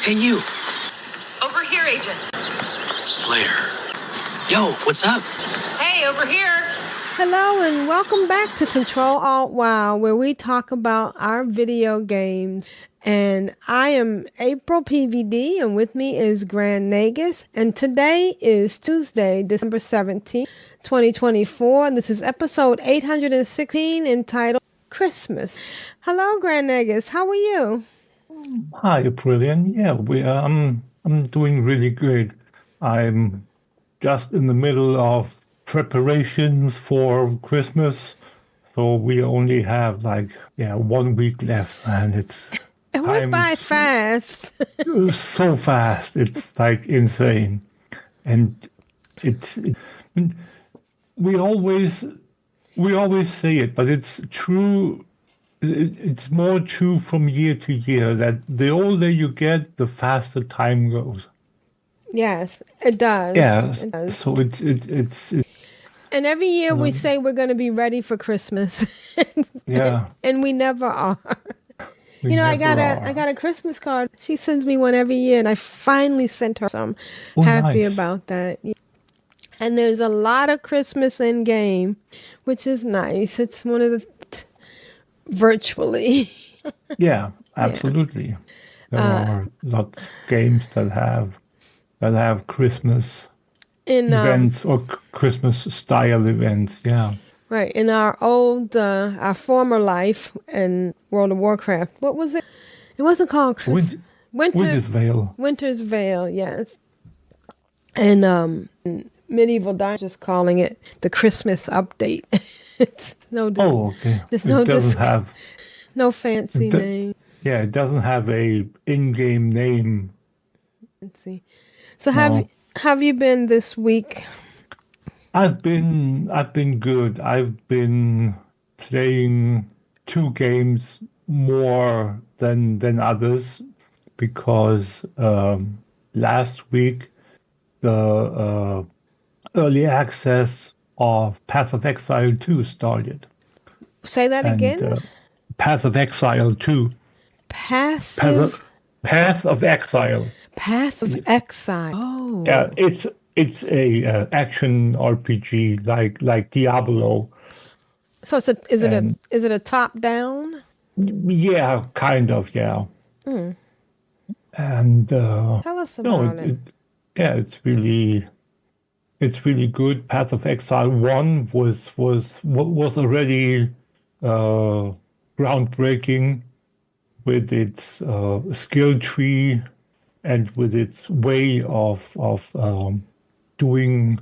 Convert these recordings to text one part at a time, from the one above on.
Hey, you. Over here, Agent. Slayer. Yo, what's up? Hey, over here. Hello and welcome back to Ctrl Alt WoW, where we talk about our video games. And I am April PVD, and with me is Grand Nagus. And today is Tuesday, December 17th, 2024. And this is episode 816 entitled Christmas. Hello, Grand Nagus. How are you? Hi, brilliant. Yeah, I'm doing really good. I'm just in the middle of preparations for Christmas, so we only have 1 week left, and it went by fast. So fast. It's insane, and we always say it, but it's true. It's more true from year to year that the older you get, the faster time goes. Yes, it does. Yeah, it does. So it's and every year we say we're going to be ready for Christmas. Yeah. And we never are. I got a Christmas card. She sends me one every year, and I finally sent her some. Happy nice. about that. And there's a lot of Christmas in game, which is nice. It's one of the virtually. Yeah, absolutely. There are lots of games that have Christmas events or Christmas style events. Yeah. Right. In our our former life in World of Warcraft, what was it? It wasn't called Christmas. Winter's Veil. Winter's Veil, yes. And Medieval Dice just calling it the Christmas update. It's okay. There's no fancy name. Yeah, it doesn't have a in-game name. Let's see. So have you been this week? I've been good. I've been playing 2 games more than others because last week the early access of Path of Exile 2 started. Say that again? Path of Exile 2. Path of Exile. Path of Exile. Oh. Yeah, it's a action RPG like Diablo. So is it a top down? Yeah, kind of. Yeah. And tell us about it. Yeah, it's really good. Path of Exile 1 was already groundbreaking with its skill tree and with its way of doing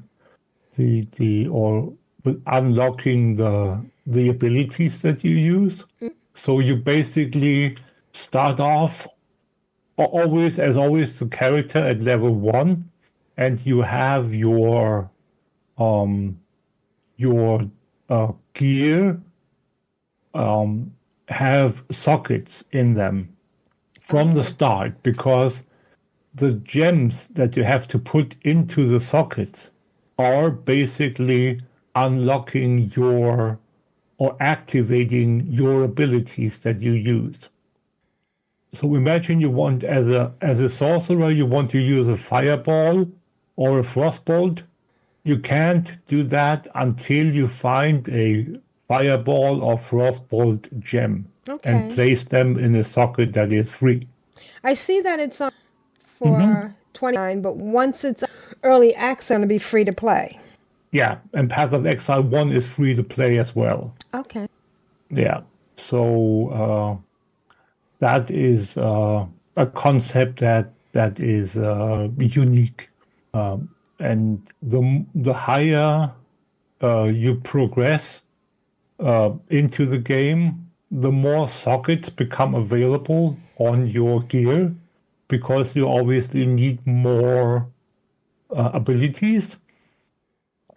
with unlocking the abilities that you use. So you basically start off always the character at level 1, and you have your gear have sockets in them from the start, because the gems that you have to put into the sockets are basically unlocking or activating your abilities that you use. So imagine you want, as a sorcerer, you want to use a fireball or a frostbolt. You can't do that until you find a fireball or frostbolt gem and place them in a socket that is free. I see that it's on for $29, but once it's early access, it's going to be free to play. Yeah, and Path of Exile 1 is free to play as well. Okay. Yeah, so that is a concept that is unique. And the higher you progress into the game, the more sockets become available on your gear, because you obviously need more abilities.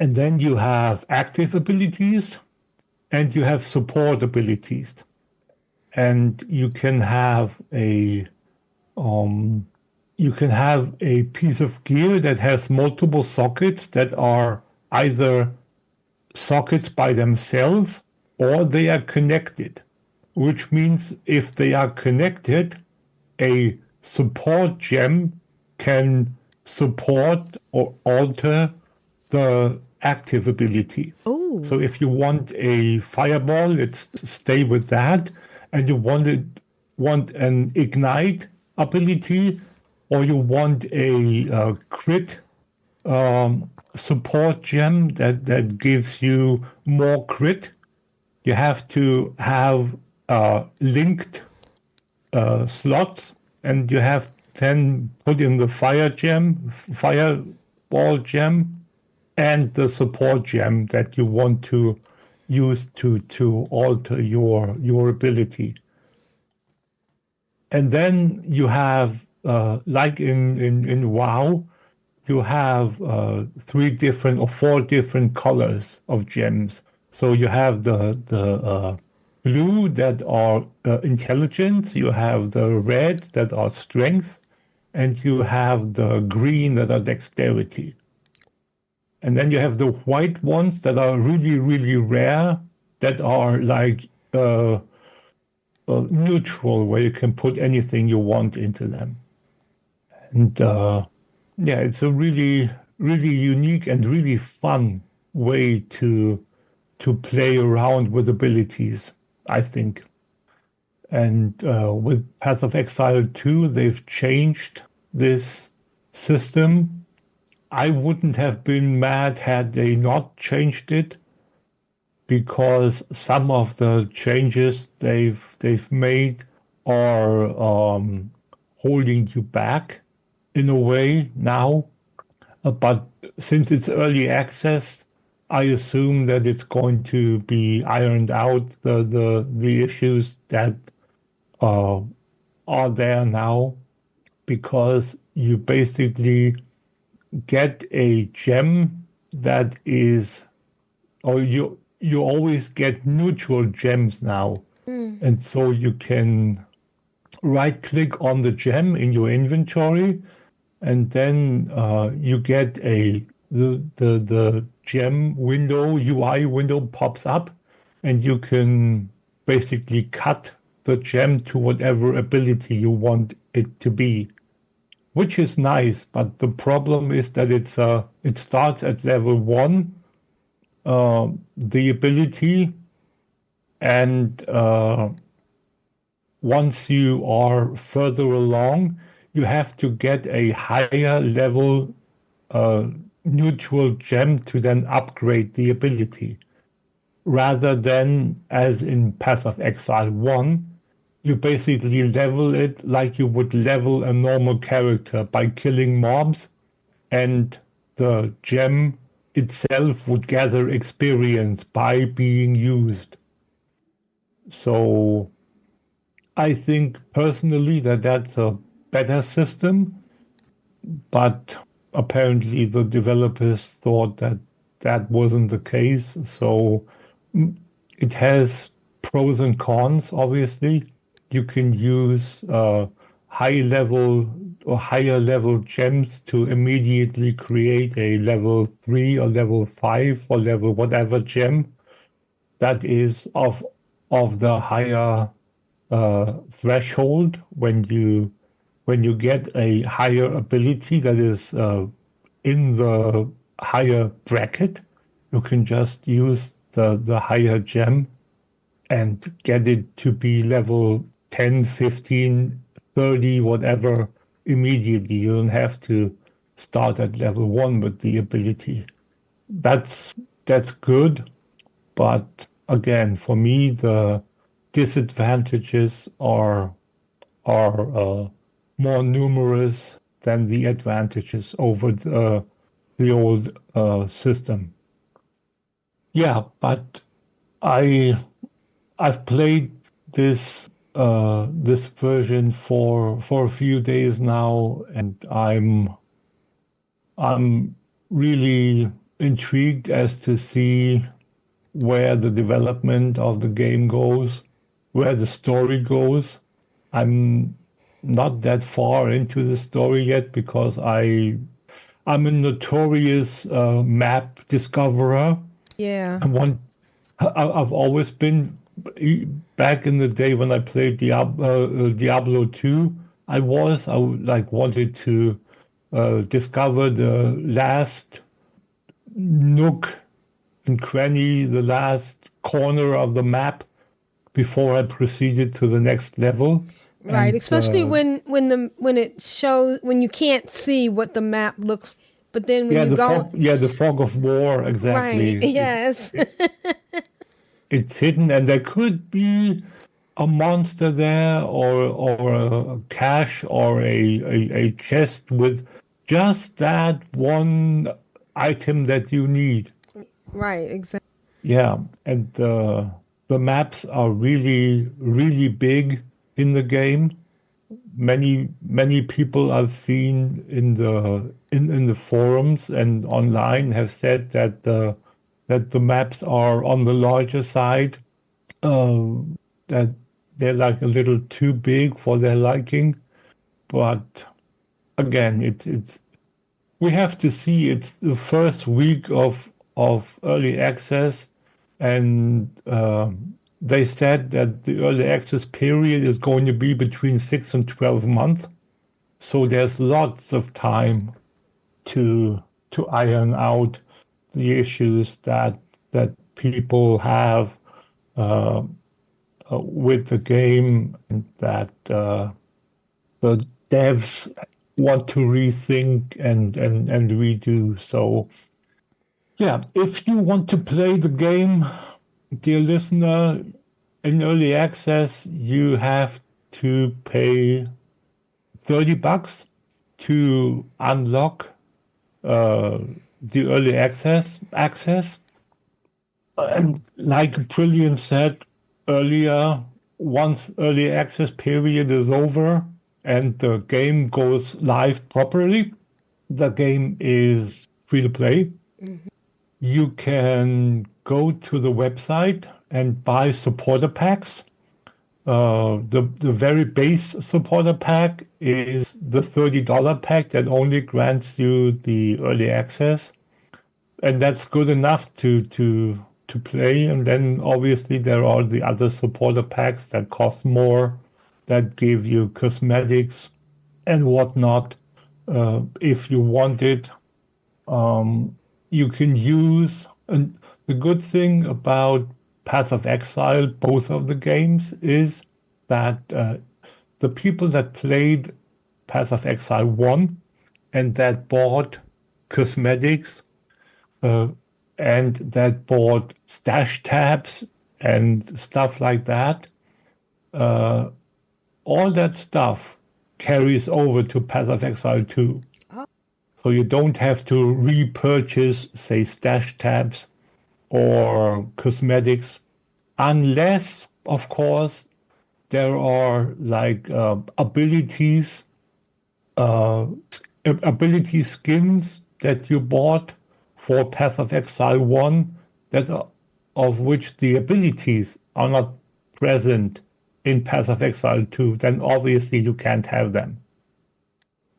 And then you have active abilities and you have support abilities. And you can have a piece of gear that has multiple sockets that are either sockets by themselves or they are connected, which means if they are connected, a support gem can support or alter the active ability. Oh. So if you want a fireball, let's stay with that, and you want an ignite ability, or you want a crit support gem that gives you more crit, you have to have linked slots, and you have then put in the fireball gem, and the support gem that you want to use to alter your ability. And then you have, like in WoW, you have 3 different or 4 different colors of gems. So you have the blue that are intelligence, you have the red that are strength, and you have the green that are dexterity. And then you have the white ones that are really, really rare, that are like neutral, where you can put anything you want into them. And yeah, it's a really, really unique and really fun way to play around with abilities, I think. And with Path of Exile 2, they've changed this system. I wouldn't have been mad had they not changed it, because some of the changes they've made are holding you back in a way now. But since it's early access, I assume that it's going to be ironed out, the issues that are there now, because you basically get a gem that is, or you always get neutral gems now. And so you can right click on the gem in your inventory, and then you get the gem window, UI window pops up, and you can basically cut the gem to whatever ability you want it to be, which is nice. But the problem is that it starts at level 1, the ability, and once you are further along, you have to get a higher level neutral gem to then upgrade the ability. Rather than, as in Path of Exile 1, you basically level it like you would level a normal character by killing mobs, and the gem itself would gather experience by being used. So I think personally that that's a better system, but apparently the developers thought that that wasn't the case. So it has pros and cons, obviously. You can use high level or higher level gems to immediately create a level 3 or level 5 or level whatever gem that is of the higher threshold. When you get a higher ability that is in the higher bracket, you can just use the higher gem and get it to be level 10, 15, 30, whatever, immediately. You don't have to start at level 1 with the ability. That's good, but again, for me, the disadvantages are more numerous than the advantages over the old system. Yeah, but I've played this version for a few days now, and I'm really intrigued as to see where the development of the game goes, where the story goes. I'm not that far into the story yet, because I'm a notorious map discoverer. Yeah. I've always been, back in the day when I played Diablo 2, I wanted to discover the last nook and cranny, the last corner of the map before I proceeded to the next level. Right, And, especially when it shows when you can't see what the map looks, but then when yeah, you go, the fog of war, exactly. right, yes, It's hidden, and there could be a monster there, or a cache, or a chest with just that one item that you need. right, exactly. Yeah, and the maps are really, really big in the game. Many people I've seen in the forums and online have said that the maps are on the larger side, that they're like a little too big for their liking. But again, it's we have to see. It's the first week of early access, and they said that the early access period is going to be between 6 and 12 months. So there's lots of time to iron out the issues that people have with the game, and that the devs want to rethink and redo. So yeah, if you want to play the game, dear listener, in early access, you have to pay $30 to unlock the early access. And like Brilliant said earlier, once early access period is over and the game goes live properly, the game is free to play. You can go to the website and buy supporter packs. The very base supporter pack is the $30 pack that only grants you the early access, and that's good enough to play. And then obviously there are the other supporter packs that cost more, that give you cosmetics and whatnot. If you want it, you can use. And the good thing about Path of Exile, both of the games, is that the people that played Path of Exile 1 and that bought cosmetics and that bought stash tabs and stuff like that, all that stuff carries over to Path of Exile 2. So you don't have to repurchase, say, stash tabs or cosmetics, unless, of course, there are like ability skins that you bought for Path of Exile 1, of which the abilities are not present in Path of Exile 2. Then obviously you can't have them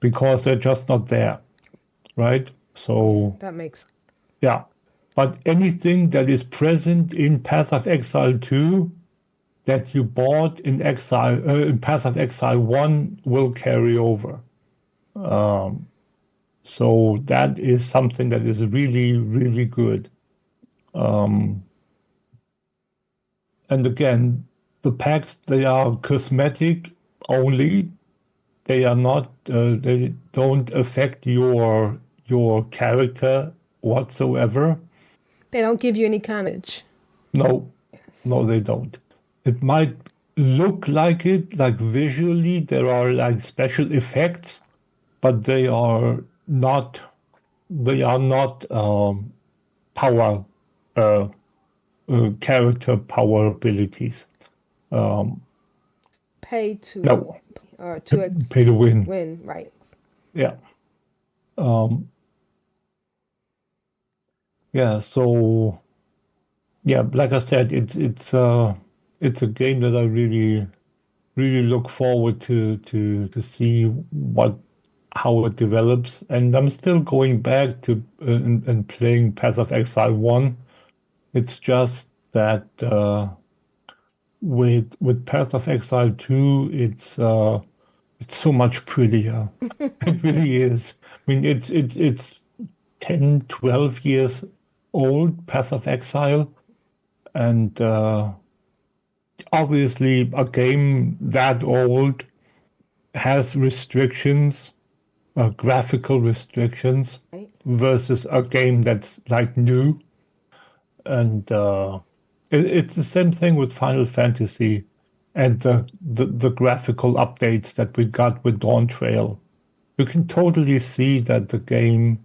because they're just not there, right? So That makes yeah. But anything that is present in Path of Exile 2 that you bought in Path of Exile 1 will carry over. So that is something that is really, really good. And again, the packs, they are cosmetic only. They are not. They don't affect your character whatsoever. they don't give you any carnage. No, no, they don't. It might look like it, like visually, there are like special effects, but they are not. They are not power character power abilities. Pay to No, or pay to win. win, right? Yeah. Yeah. So yeah, like I said, it's a game that I really look forward to see how it develops. And I'm still going back to and playing Path of Exile 1. It's just that with Path of Exile 2, it's it's so much prettier. It really is. I mean, it's 10, 12 years old, Path of Exile, and obviously a game that old has restrictions, graphical restrictions, Right. versus a game that's like new. And it's the same thing with Final Fantasy and the graphical updates that we got with Dawn Trail. You can totally see that the game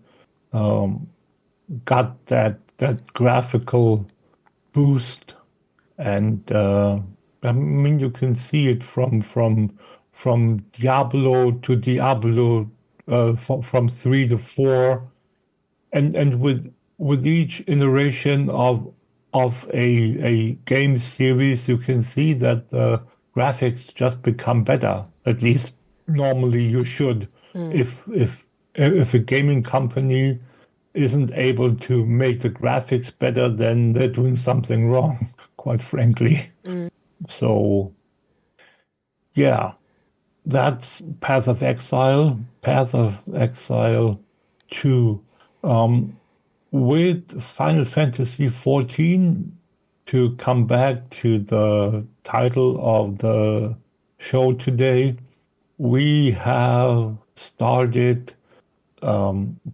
got that graphical boost, and I mean you can see it from Diablo to Diablo, from 3 to 4, and with each iteration of a game series, you can see that the graphics just become better. At least normally you should. If a gaming company isn't able to make the graphics better, then they're doing something wrong, quite frankly. So yeah, that's Path of Exile, Path of Exile 2. With Final Fantasy 14, to come back to the title of the show today, we have started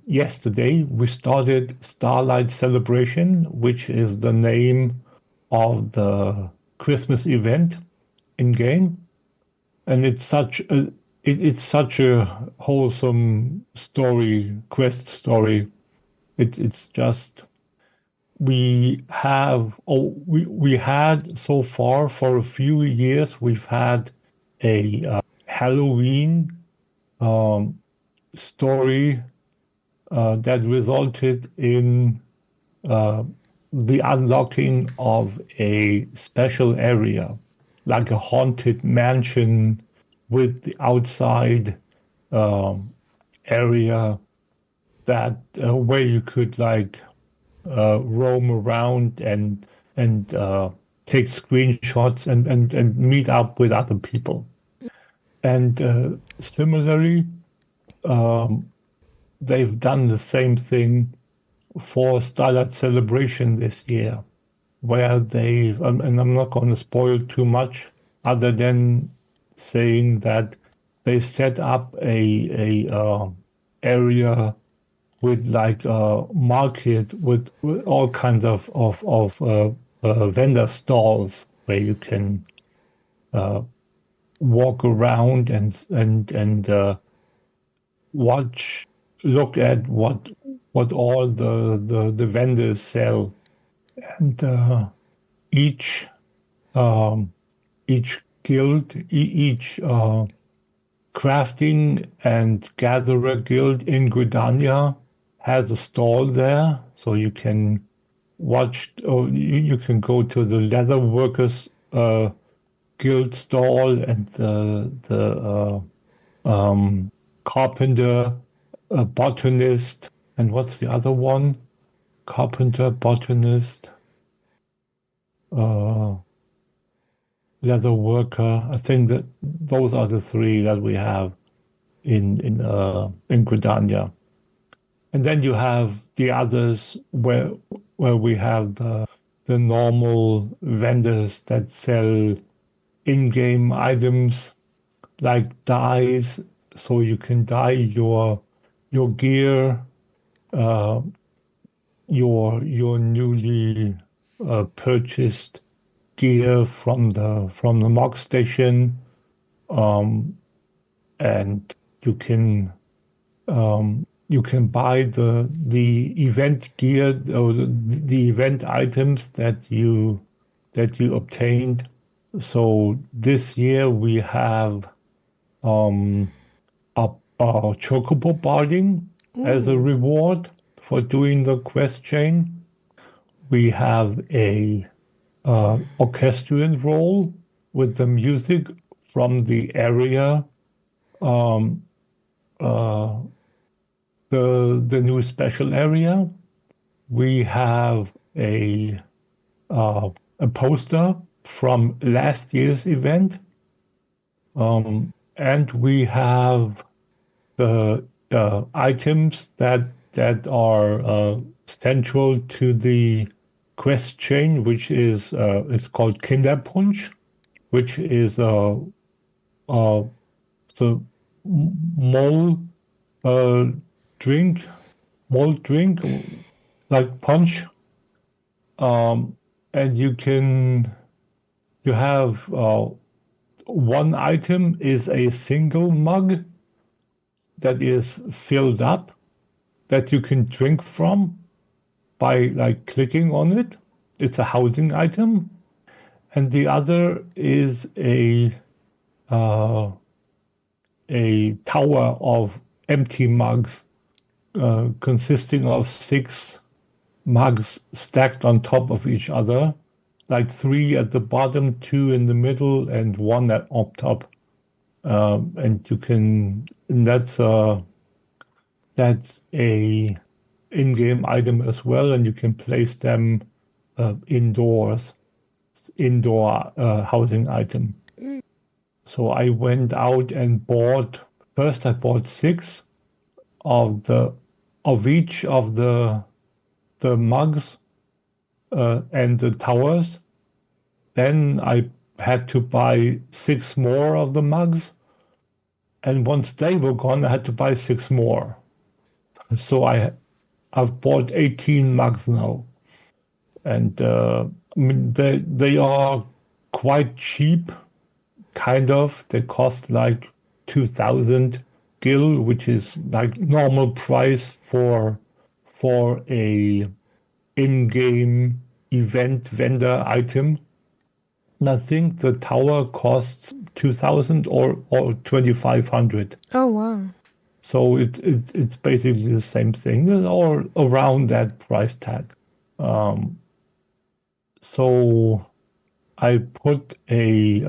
yesterday. We started Starlight Celebration, which is the name of the Christmas event in game, and it's such a wholesome story, quest story. It's just we had so far for a few years we've had a Halloween story that resulted in the unlocking of a special area, like a haunted mansion with the outside area that where you could like roam around and take screenshots and meet up with other people. And similarly, they've done the same thing for Starlight Celebration this year, where they've, and I'm not going to spoil too much, other than saying that they set up a area with like a market with all kinds of vendor stalls where you can walk around and look at what all the vendors sell, and each guild, each crafting and gatherer guild in Gridania has a stall there, so you can watch, or you can go to the leather workers guild stall and the carpenter, botanist, and what's the other one? Carpenter, botanist, leather worker. I think that those are the three that we have in Gridania. And then you have the others where we have the normal vendors that sell in-game items like dyes, so you can dye your gear, your newly purchased gear from the mock station, and you can buy the event gear or the event items that you obtained. So this year we have a chocobo barding as a reward for doing the quest chain. We have a orchestrion role with the music from the area, the new special area. We have a poster from last year's event, and we have the items that are central to the quest chain, which is called Kinderpunsch, which is the mole uh, drink, malt drink, like punch, and you have one item is a single mug that is filled up that you can drink from by like clicking on it. It's a housing item, and the other is a tower of empty mugs consisting of 6 mugs stacked on top of each other, like 3 at the bottom, 2 in the middle, and 1 at up top. And that's a in-game item as well, and you can place them indoor housing item. So I went out and bought 6 of each of the mugs and the towers. Then I had to buy 6 more of the mugs, and once they were gone, I had to buy 6 more. So I've bought 18 mugs now, and I mean they are quite cheap, kind of. They cost like 2,000 gil, which is like normal price for a in-game event vendor item. And I think the tower costs 2,000 or 2,500. Oh, wow. So it's basically the same thing, or around that price tag. So I put a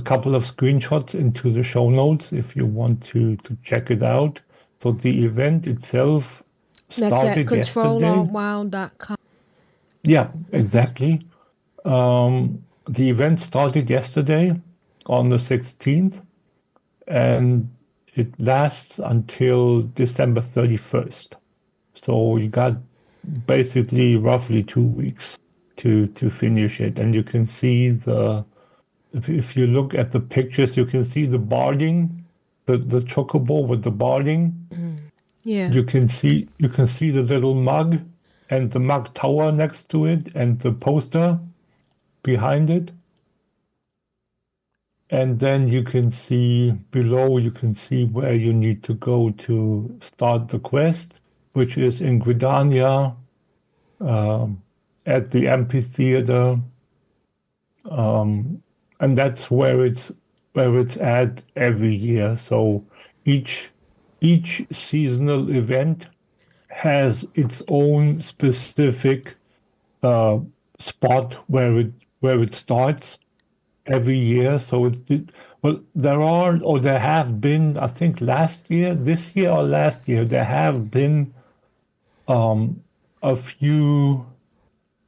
couple of screenshots into the show notes if you want to check it out. So the event itself That's at started yesterday. controlaltwow.com. Yeah, exactly. The event started yesterday on the 16th, and it lasts until December 31st. So you got basically roughly 2 weeks to finish it. And you can see if you look at the pictures, you can see the barding, the chocobo with the barding. Yeah. You can see the little mug and the mug tower next to it and the poster behind it. And then you can see below, you can see where you need to go to start the quest, which is in Gridania, at the amphitheater. And that's where it's at every year. So each seasonal event has its own specific spot where it starts every year. So there have been, I think this year or last year, there have been a few,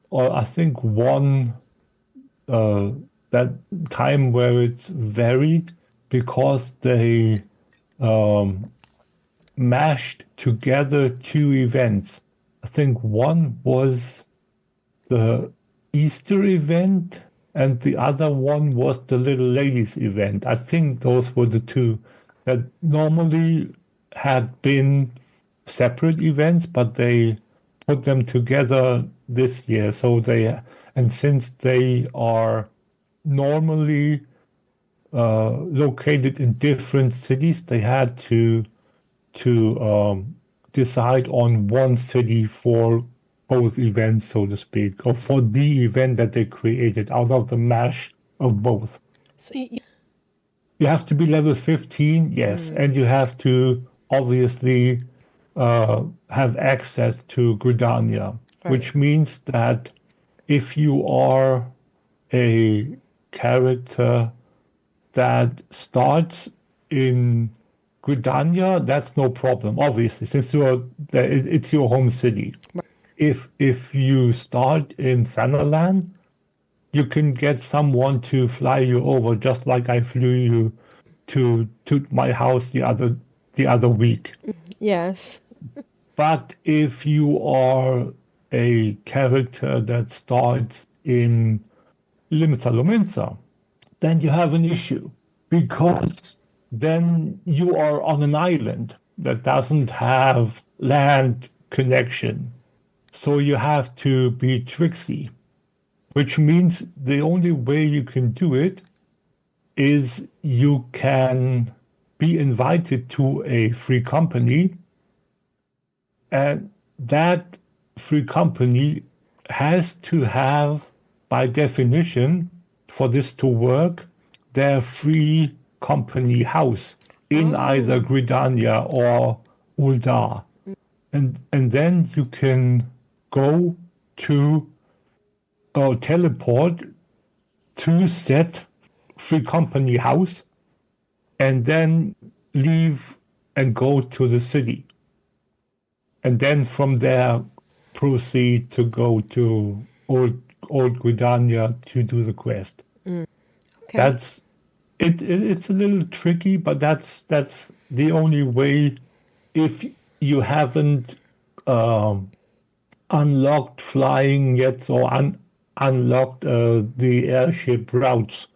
or I think one that time where it's varied because they mashed together 2 events. I think one was the Easter event and the other one was the Little Ladies event. I think those were the 2 that normally had been separate events, but they put them together this year. And since they are normally located in different cities, they had to decide on one city for both events, so to speak, or for the event that they created out of the mash of both. So you have to be level 15, yes, and you have to obviously have access to Gridania, right. Which means that if you are a character that starts in Gridania, that's no problem, obviously, since it's your home city. Right. If you start in Thanalan, you can get someone to fly you over, just like I flew you to my house the other week. Yes. But if you are a character that starts in Limsa Lominsa, then you have an issue, because then you are on an island that doesn't have land connection. So you have to be tricksy, which means the only way you can do it is you can be invited to a free company, and that free company has to have, by definition, for this to work, their free company house in either Gridania or Uldar. And then you can go to or teleport to set free company house and then leave and go to the city. And then from there proceed to go to Old Gridania to do the quest. Okay. That's it's a little tricky, but that's the only way. If you haven't unlocked flying yet, or unlocked the airship routes,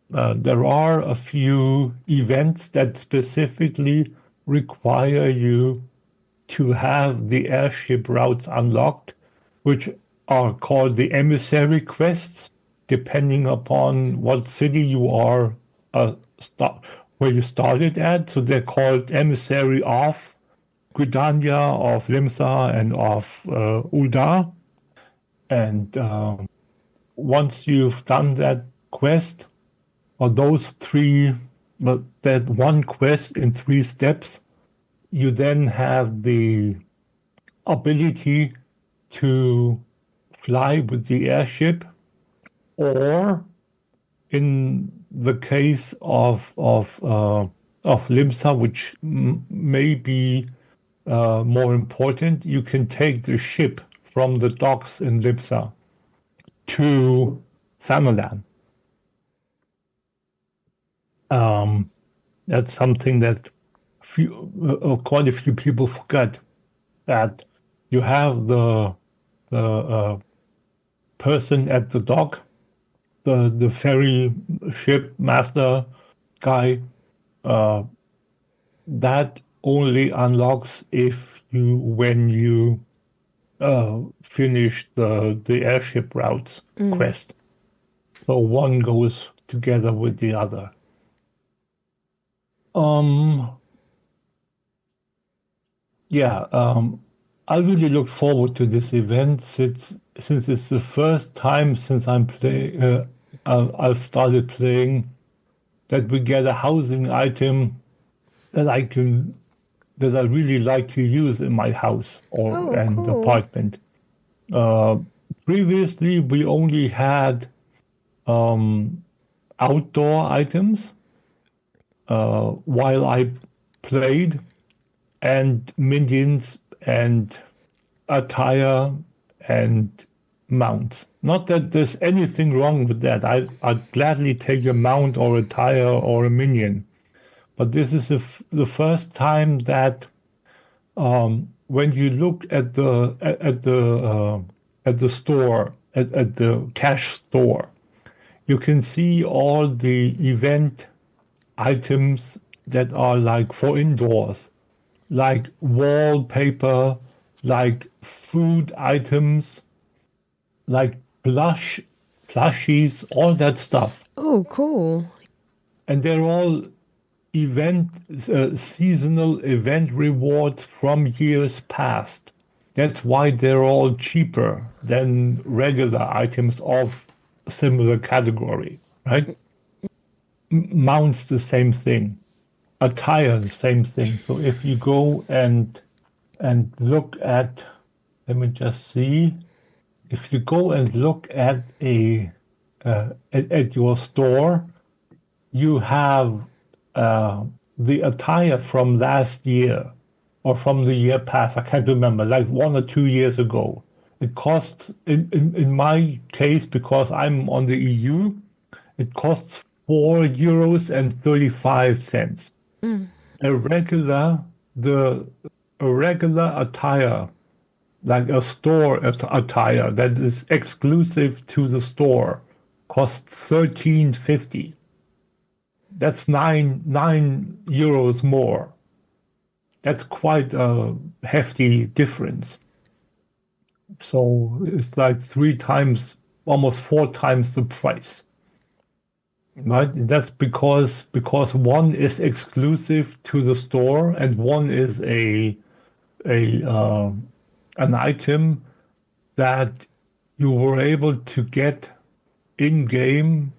there are a few events that specifically require you to have the airship routes unlocked, which are called the emissary quests, depending upon what city you are where you started at. So they're called emissary of Gridania, of Limsa, and of Uldar. And once you've done that quest, or those three, but that one quest in 3 steps, you then have the ability to fly with the airship, or in the case of Limsa, which may be more important, you can take the ship from the docks in Limsa to Samalan. That's something that quite a few people forget, that you have the person at the dock, the ferry ship master guy, that only unlocks when you finish the airship routes quest. So one goes together with the other. I really look forward to this event since it's the first time since I've started playing that we get a housing item that I really like to use in my house and cool. apartment. Previously, we only had outdoor items while I played, and minions and attire and mounts. Not that there's anything wrong with that. I'd gladly take a mount or a attire or a minion. But this is the first time that when you look at the store, at the cash store, you can see all the event items that are like for indoors, like wallpaper, like food items, like plushies, all that stuff. Oh, cool. And they're all seasonal event rewards from years past. That's why they're all cheaper than regular items of similar category, right? Mounts the same thing. Attire the same thing. So if you go and look at, let me just see. If you go and look at at your store, you have the attire from last year or from the year past. I can't remember, like 1 or 2 years ago. It costs, in my case, because I'm on the EU, it costs €4.35. A regular, a regular attire, like a store attire that is exclusive to the store, costs €13.50. That's nine euros more. That's quite a hefty difference. So it's like 3 times, almost 4 times the price. Right? That's because one is exclusive to the store and one is an item that you were able to get in game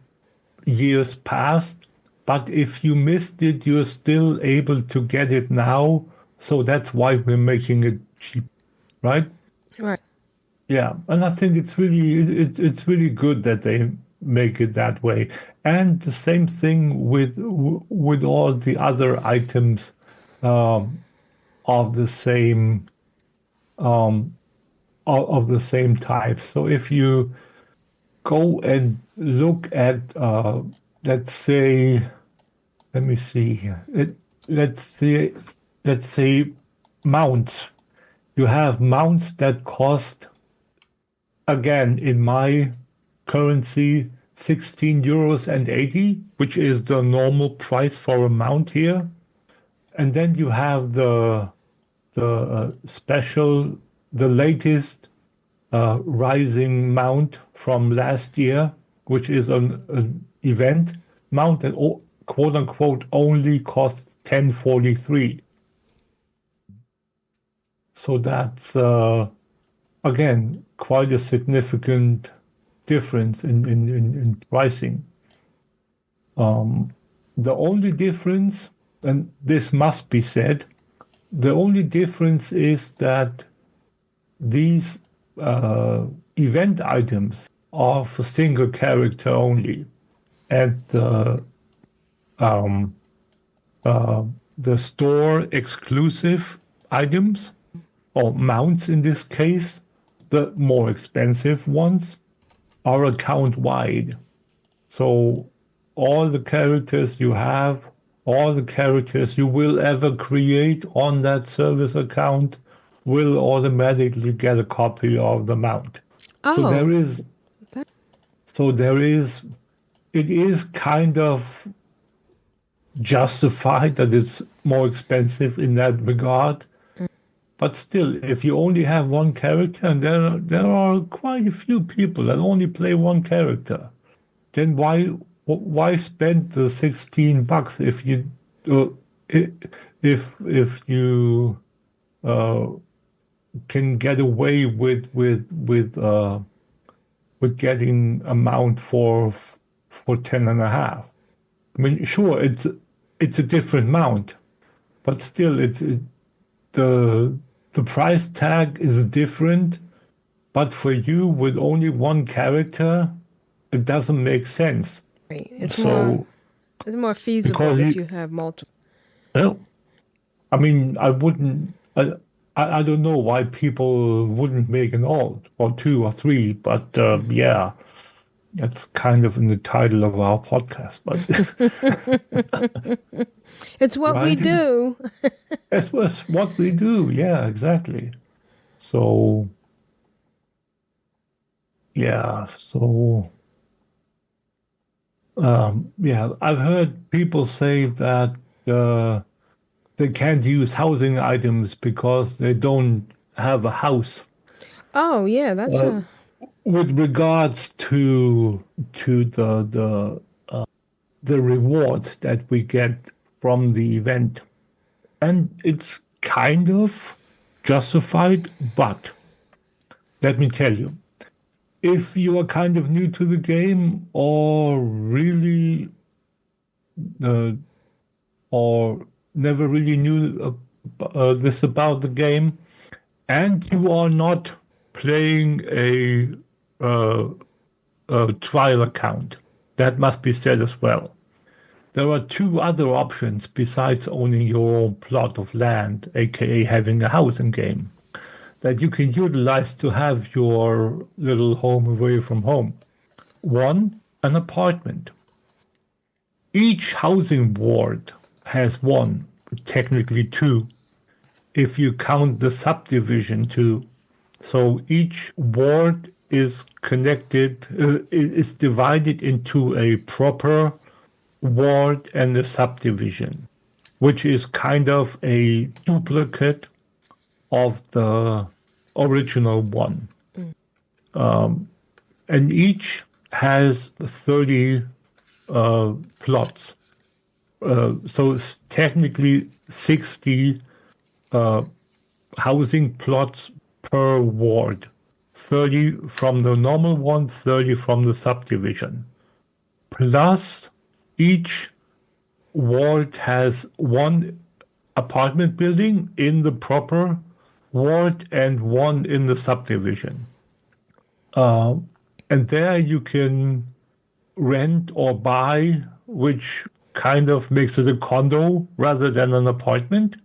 years past, but if you missed it, you're still able to get it now. So that's why we're making it cheap, right? Right. Yeah, and I think it's really good that they make it that way. And the same thing with all the other items of the same of the same type. So if you go and look at let's say, let me see here. Let's say mounts. You have mounts that cost, again, in my currency, €16.80, which is the normal price for a mount here. And then you have the special, the latest rising mount from last year, which is an event mount that quote unquote only costs $10.43. So that's again quite a significant difference in pricing. The only difference, and this must be said, the only difference is that these event items are for single character only, and the store exclusive items, or mounts in this case, the more expensive ones, are account wide. So all the characters you have, all the characters you will ever create on that service account will automatically get a copy of the mount. Oh. It is kind of justified that it's more expensive in that regard. But still, if you only have one character, and there are quite a few people that only play one character, then why spend the $16 if you can get away with getting a mount for 10.5? I mean, sure, it's a different mount, but still, the price tag is different. But for you, with only one character, it doesn't make sense. Right. It's more feasible if you have multiple. Well, I mean, I wouldn't. I don't know why people wouldn't make an alt or 2 or 3, but yeah, that's kind of in the title of our podcast. But it's what we do. It's what we do. Yeah, exactly. So yeah, yeah, I've heard people say that they can't use housing items because they don't have a house. Oh yeah, that's with regards to the rewards that we get from the event, and it's kind of justified. But let me tell you, if you are kind of new to the game, or really or never really knew this about the game, and you are not playing a trial account, that must be said as well. There are 2 other options besides owning your own plot of land, aka having a house in game. that you can utilize to have your little home away from home. One, an apartment. Each housing ward has one, technically two, if you count the subdivision too. So each ward is connected, is divided into a proper ward and a subdivision, which is kind of a duplicate of the original one. And each has 30 plots. So it's technically 60 housing plots per ward. 30 from the normal one, 30 from the subdivision. Plus, each ward has one apartment building in the proper ward and one in the subdivision. And there you can rent or buy, which kind of makes it a condo rather than an apartment.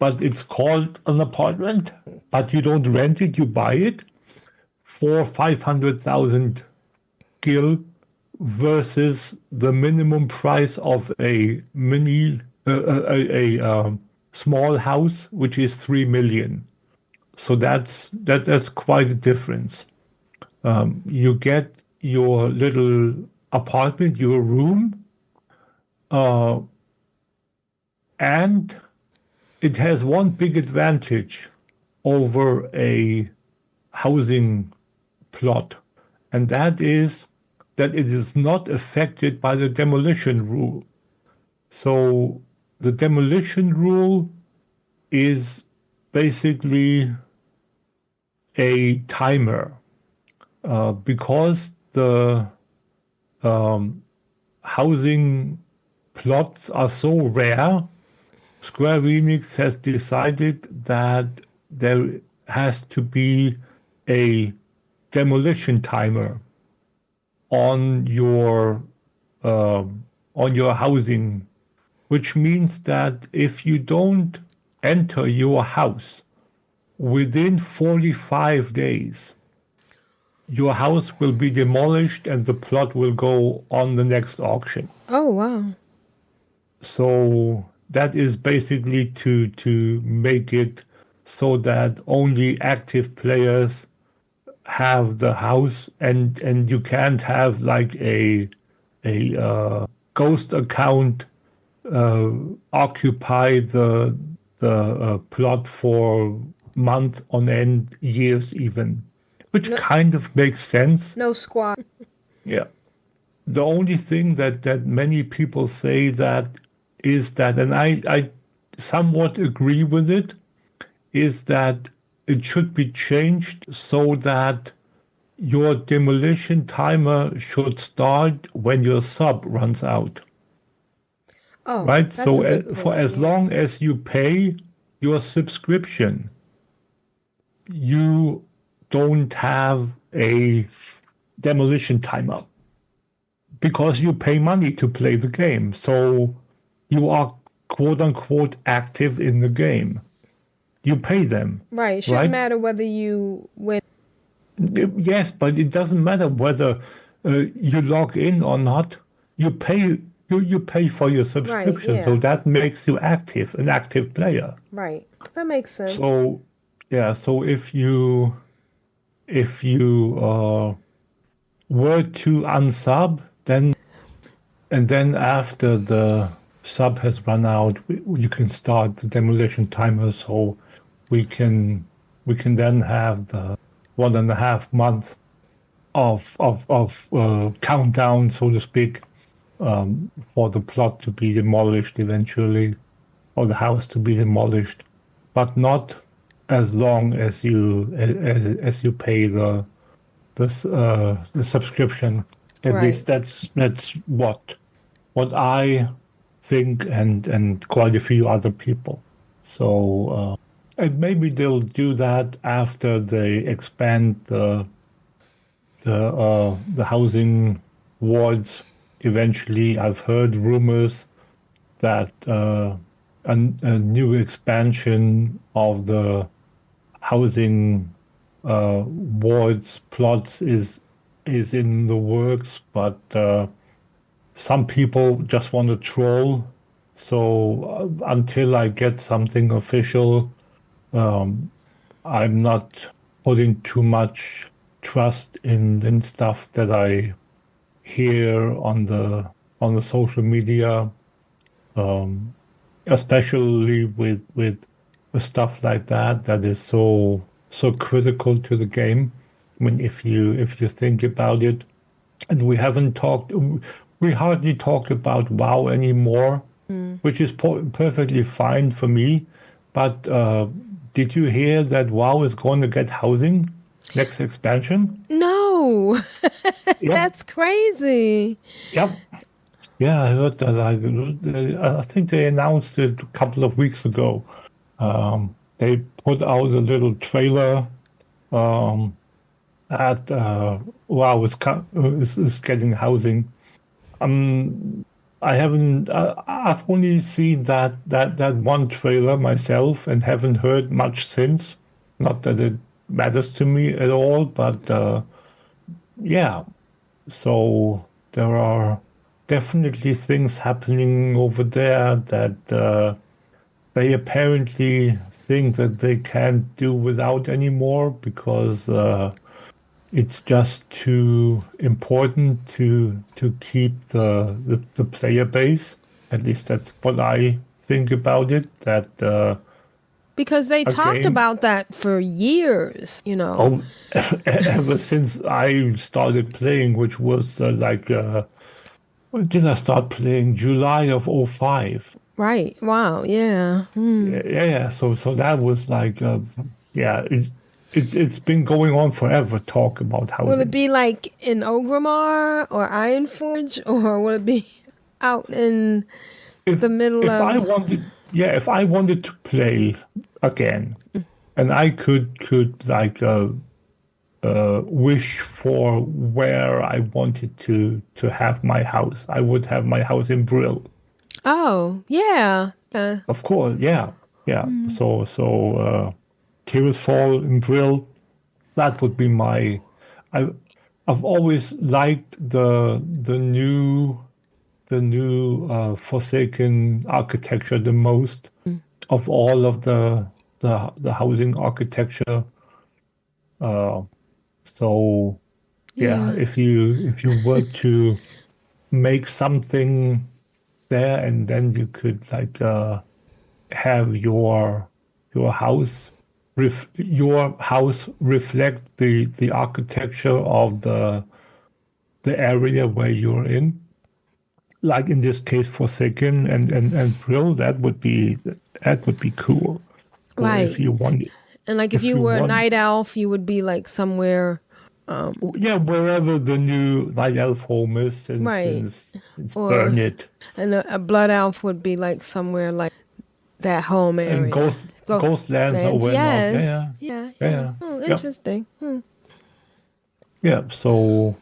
But it's called an apartment, but you don't rent it, you buy it for 500,000 gil versus the minimum price of a small house, which is 3 million. So that's quite a difference. You get your little apartment, your room, and it has one big advantage over a housing plot, and that is that it is not affected by the demolition rule. So the demolition rule is basically a timer, because the housing plots are so rare. Square Enix has decided that there has to be a demolition timer on your housing, which means that if you don't enter your house within 45 days, your house will be demolished and the plot will go on the next auction. Oh, wow. So that is basically to make it so that only active players have the house, and you can't have like a ghost account occupy the plot for months on end, years even, which kind of makes sense. No squad. Yeah. The only thing that many people say that is that, and I somewhat agree with it, is that it should be changed so that your demolition timer should start when your sub runs out. Oh, right? that's So a good for point, as yeah. long as you pay your subscription, you don't have a demolition timer because you pay money to play the game. So you are quote unquote active in the game. You pay them. Right. It shouldn't matter whether you win. Yes, but it doesn't matter whether you log in or not. You pay. You pay for your subscription, yeah. so that makes you active, an active player. Right. That makes sense. So yeah. So if you were to unsub, then after the sub has run out, you can start the demolition timer. So we can then have the 1.5 month of countdown, so to speak, for the plot to be demolished eventually, or the house to be demolished, but not as long as you pay the subscription. At least that's what I think, and quite a few other people. So and maybe they'll do that after they expand the housing wards. Eventually, I've heard rumors that a new expansion of the housing wards plots is in the works, but some people just want to troll. So until I get something official, I'm not putting too much trust in stuff that I hear on the social media, especially with stuff like that is so critical to the game. I mean, if you think about it, and we hardly talk about WoW anymore, which is perfectly fine for me. But did you hear that WoW is going to get housing next expansion? No, Yep. that's crazy. Yep. Yeah, I heard that. I think they announced it a couple of weeks ago. They put out a little trailer at WoW is getting housing. I haven't. I've only seen that one trailer myself and haven't heard much since. Not that it matters to me at all, but yeah. So there are definitely things happening over there that they apparently think that they can't do without anymore because it's just too important to keep the player base. At least that's what I think about it. That Because they talked game, about that for years, oh, ever since I started playing, which was when did I start playing? July of '05. Right. Wow. Yeah. Yeah. So that was yeah. It's been going on forever. Talk about Will it housing. be like in Ogrimmar or Ironforge, or will it be out in the middle If I of? wanted, yeah, if I wanted to play again, and I could wish for where I wanted to have my house, I would have my house in Brill. Oh, yeah. Of course, yeah. So Tears Fall in Brill, that would be my. I I've always liked the new Forsaken architecture the most of all of the housing architecture. So yeah, if you were to make something there, and then you could have your house reflect the architecture of the area where you're in, like in this case Forsaken and Brill. That would be cool. Or Right. if you wanted, And like if you were a want, night elf, you would be like somewhere. yeah, wherever the new night elf home is, since it's Or- Burnett. And a blood elf would be like somewhere like that home area. And Ghostlands or whatnot. Yes. Yeah. Oh, Yep. interesting. Yeah. So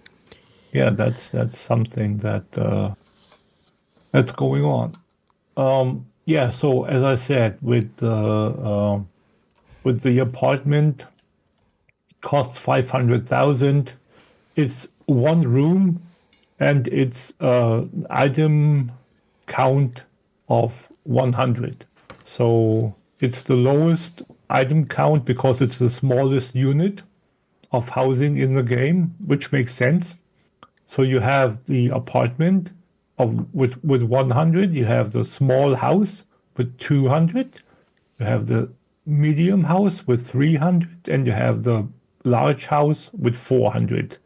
yeah, that's something that's going on. Yeah. So as I said, with the apartment, it costs 500,000. It's one room, and it's item count of 100. So it's the lowest item count because it's the smallest unit of housing in the game, which makes sense. So you have the apartment with 100, you have the small house with 200, you have the medium house with 300, and you have the large house with 400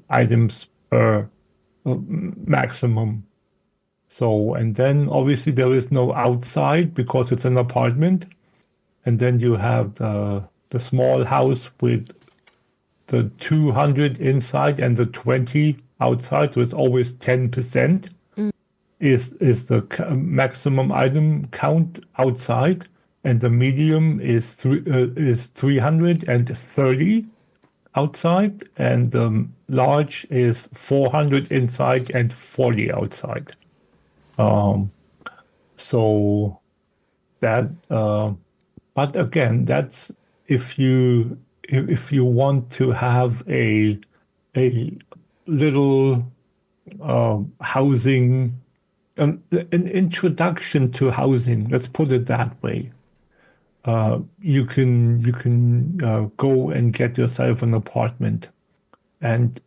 items per maximum. So, and then obviously there is no outside because it's an apartment. And then you have the small house with the 200 inside and the 20 outside. So it's always 10% is the maximum item count outside. And the medium is 330 outside. And the large is 400 inside and 40 outside. So that, but again, that's if you want to have a little housing, an introduction to housing, let's put it that way. You can go and get yourself an apartment. And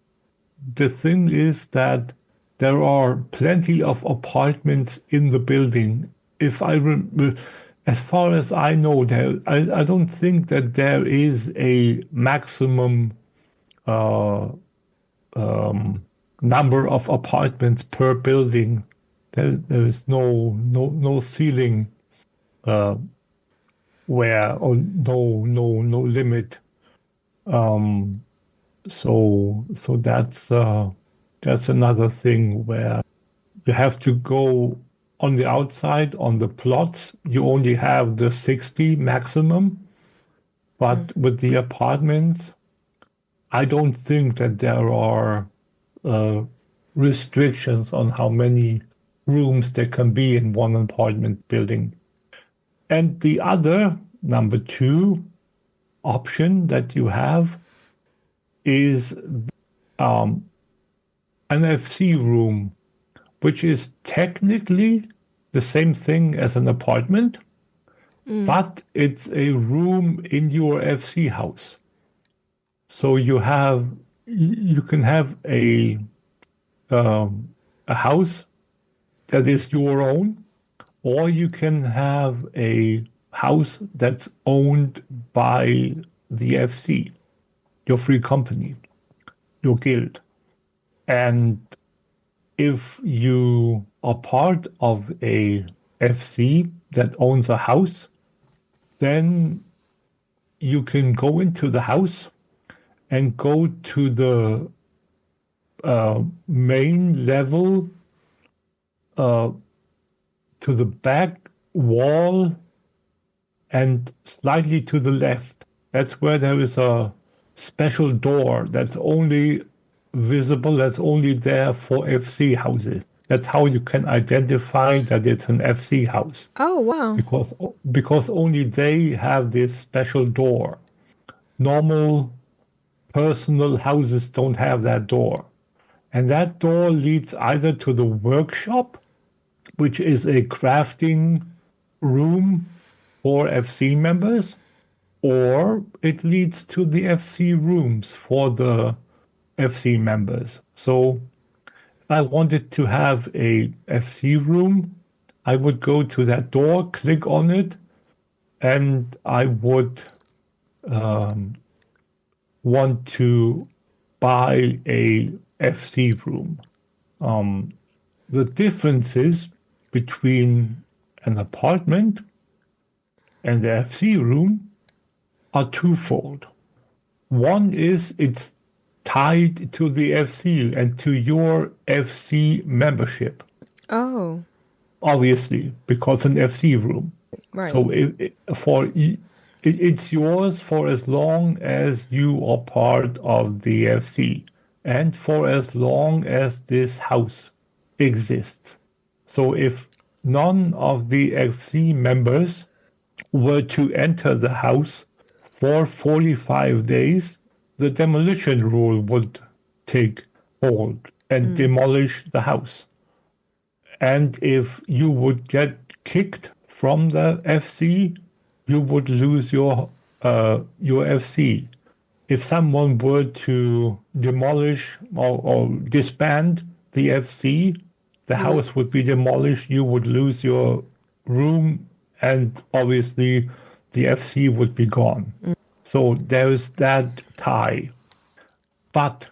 the thing is that there are plenty of apartments in the building. As far as I know, I don't think that there is a maximum number of apartments per building. There is no ceiling or no limit. So that's another thing where you have to go on the outside on the plots. You only have the 60 maximum, but with the apartments, I don't think that there are restrictions on how many rooms there can be in one apartment building. And the other, number 2 option that you have is an FC room, which is technically the same thing as an apartment, but it's a room in your FC house. So you can have a house that is your own, or you can have a house that's owned by the FC, your free company, your guild. And if you are part of a FC that owns a house, then you can go into the house and go to the main level, to the back wall, and slightly to the left. That's where there is a special door that's only visible, that's only there for FC houses. That's how you can identify that it's an FC house. Oh, wow. Because only they have this special door. Normal personal houses don't have that door. And that door leads either to the workshop, which is a crafting room for FC members, or it leads to the FC rooms for the FC members. So if I wanted to have a FC room, I would go to that door, click on it, and I would want to buy a FC room. The differences between an apartment and the FC room are twofold. One is it's tied to the FC and to your FC membership. Oh. Obviously, because an FC room. Right. So it's yours for as long as you are part of the FC and for as long as this house exists. So if none of the FC members were to enter the house for 45 days, the demolition rule would take hold and demolish the house. And if you would get kicked from the FC, you would lose your FC. If someone were to demolish or disband the FC, the house would be demolished, you would lose your room, and obviously the FC would be gone. So there is that tie. But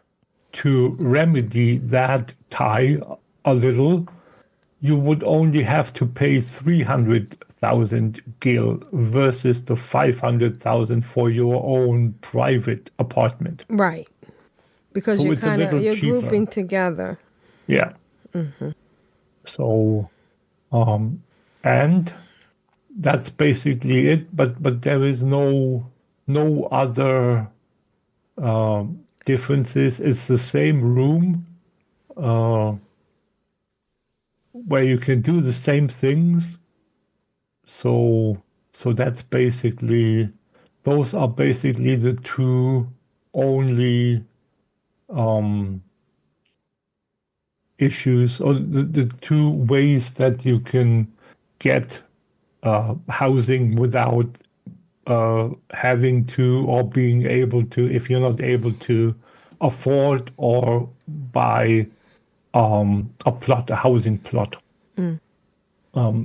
to remedy that tie a little, you would only have to pay 300,000 gil versus the 500,000 for your own private apartment. Right. Because So you're it's a little you're cheaper. grouping together. Yeah. So, and that's basically it. But there is no other differences. It's the same room where you can do the same things. So that's basically those are basically the two only issues, or the two ways that you can get housing without having to or being able to, if you're not able to afford or buy a plot, a housing plot. And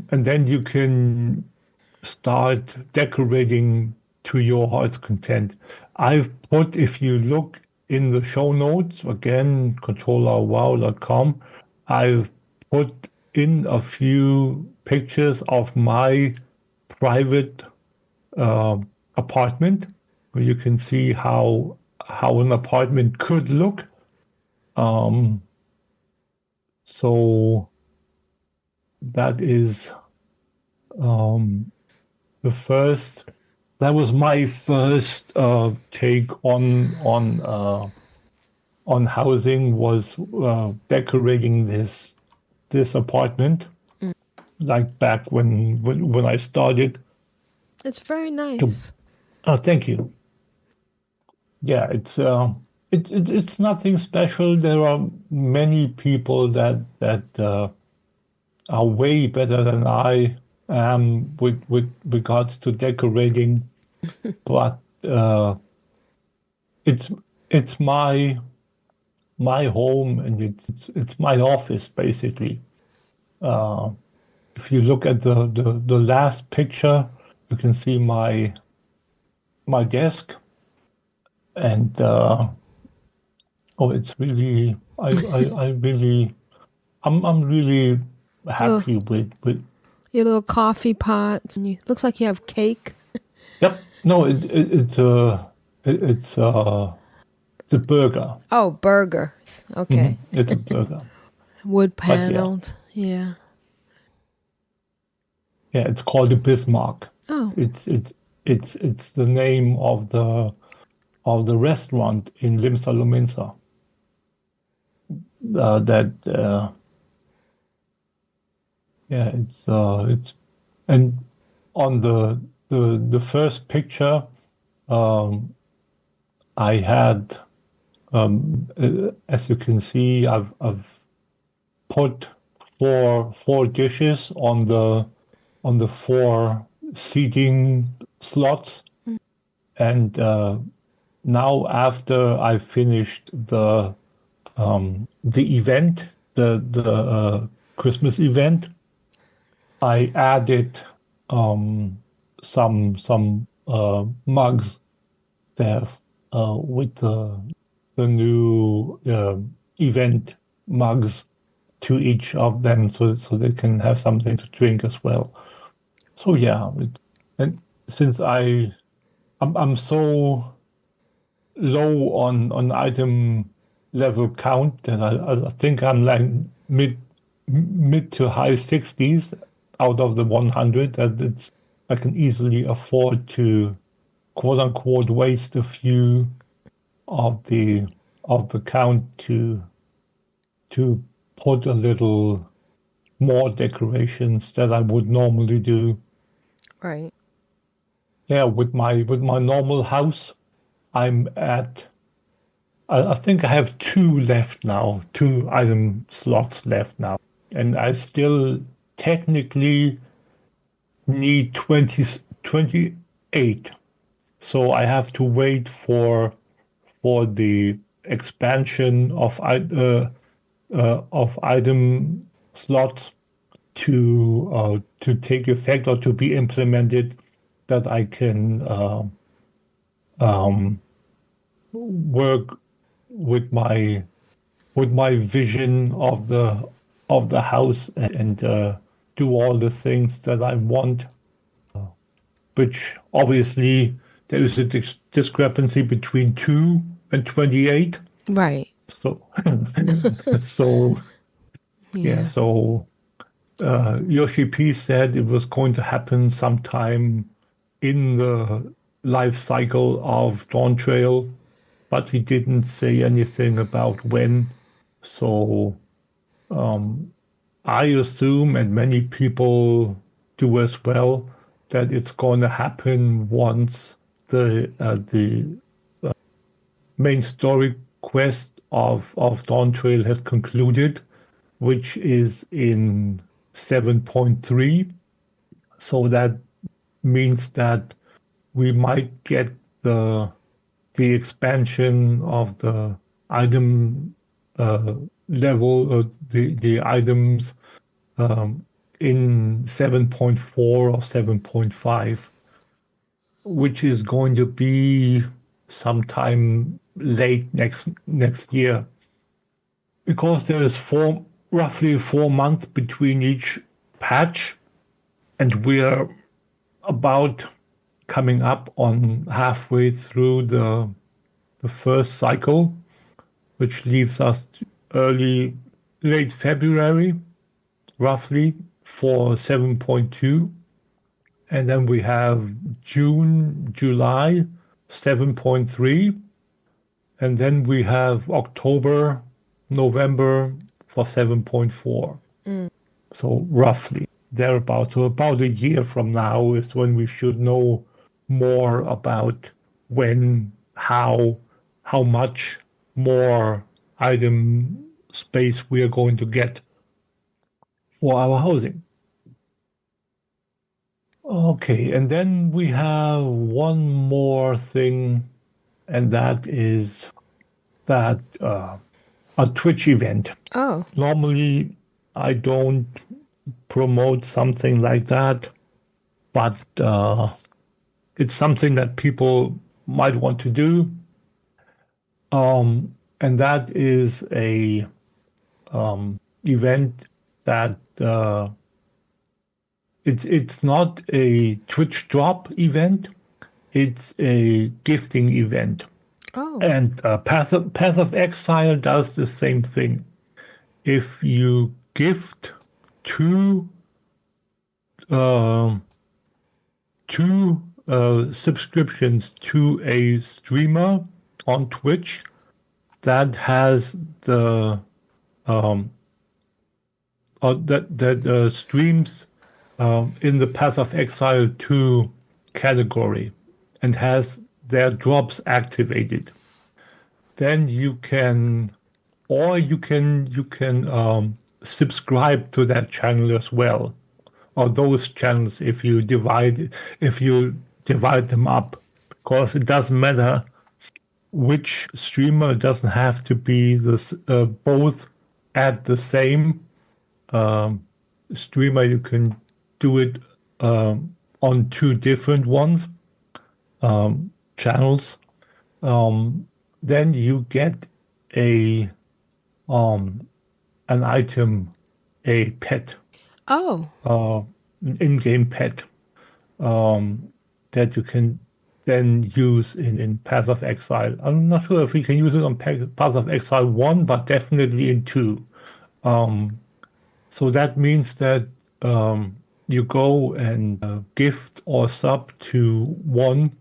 then you can start decorating to your heart's content. I've put, if you look in the show notes, again, controllerwow.com, I've put in a few pictures of my private apartment, where you can see how an apartment could look. So that is the first. That was my first take on housing, was decorating this apartment, like back when I started. It's very nice. Thank you. Yeah, it's nothing special. There are many people that are way better than I am with regards to decorating, but it's my home, and it's my office basically. If you look at the last picture, you can see my desk, and it's really I'm really happy with. Your little coffee pots, and looks like you have cake. Yep. No, it's the burger. Oh, burger. Okay. It's a burger. Wood paneled. Yeah. Yeah, it's called the Bismarck. Oh. It's the name of the restaurant in Limsa Lominsa. It's and on the first picture, I had, as you can see, I've put four dishes on the four seating slots, and now after I finished the event, the Christmas event, I added some mugs there with the new event mugs to each of them, so they can have something to drink as well. So yeah, and since I'm so low on item level count that I think I'm like mid to high 60s out of the 100, that I can easily afford to quote unquote waste a few of the count to put a little more decorations that I would normally do. Right. Yeah, with my normal house, I'm at, I think I have two item slots left now, and I still technically need 28. So I have to wait for the expansion of item slots to take effect or to be implemented, that I can work with my vision of the house, and do all the things that I want, which obviously there is a discrepancy between 2 and 28. Right. So so Yoshi P said it was going to happen sometime in the life cycle of Dawn Trail, but he didn't say anything about when. So I assume, and many people do as well, that it's going to happen once the main story quest of Dawn Trail has concluded, which is in 7.3. So that means that we might get the expansion of the item level, the items in 7.4 or 7.5, which is going to be sometime late next year, because there is roughly 4 months between each patch, and we're about coming up on halfway through the first cycle, which leaves us late February, roughly, for 7.2. And then we have June, July, 7.3. And then we have October, November for 7.4. So roughly thereabouts. So about a year from now is when we should know more about how much more item space we are going to get for our housing. Okay, and then we have one more thing, and that is that a Twitch event. Oh. Normally, I don't promote something like that, but it's something that people might want to do. And that is a event that it's not a Twitch drop event. It's a gifting event. Oh. And Path of Exile does the same thing. If you gift two subscriptions to a streamer on Twitch that has the that streams in the Path of Exile 2 category and has their drops activated, then you can subscribe to that channel as well, or those channels if you divide them up, because it doesn't matter which streamer. It doesn't have to be both at the same streamer. You can do it on two different channels. Then you get an item, a pet. Oh. An in-game pet that you can then use in Path of Exile. I'm not sure if we can use it on Path of Exile 1, but definitely in 2. So that means that you go and gift or sub to one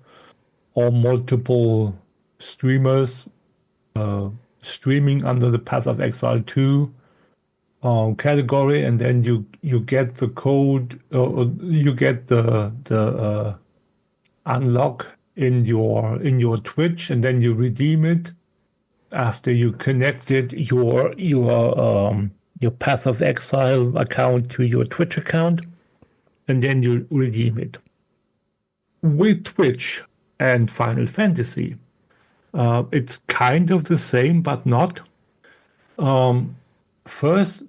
or multiple streamers streaming under the Path of Exile 2 category, and then you get the code, or you get the unlock in your Twitch, and then you redeem it after you connected your Path of Exile account to your Twitch account, and then you redeem it. With Twitch and Final Fantasy, it's kind of the same, but not. First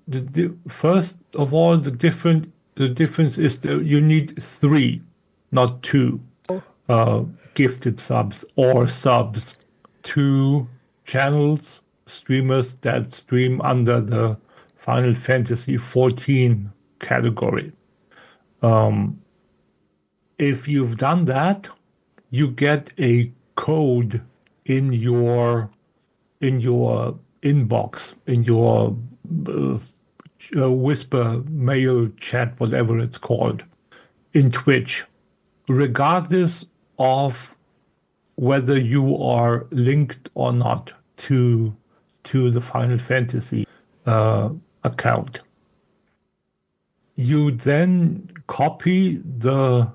of all, the difference is that you need 3, not 2, gifted subs or subs to channels, streamers that stream under the Final Fantasy 14 category. If you've done that, you get a code in your inbox, in your whisper mail chat, whatever it's called, in Twitch, regardless of whether you are linked or not to the Final Fantasy account. You then copy the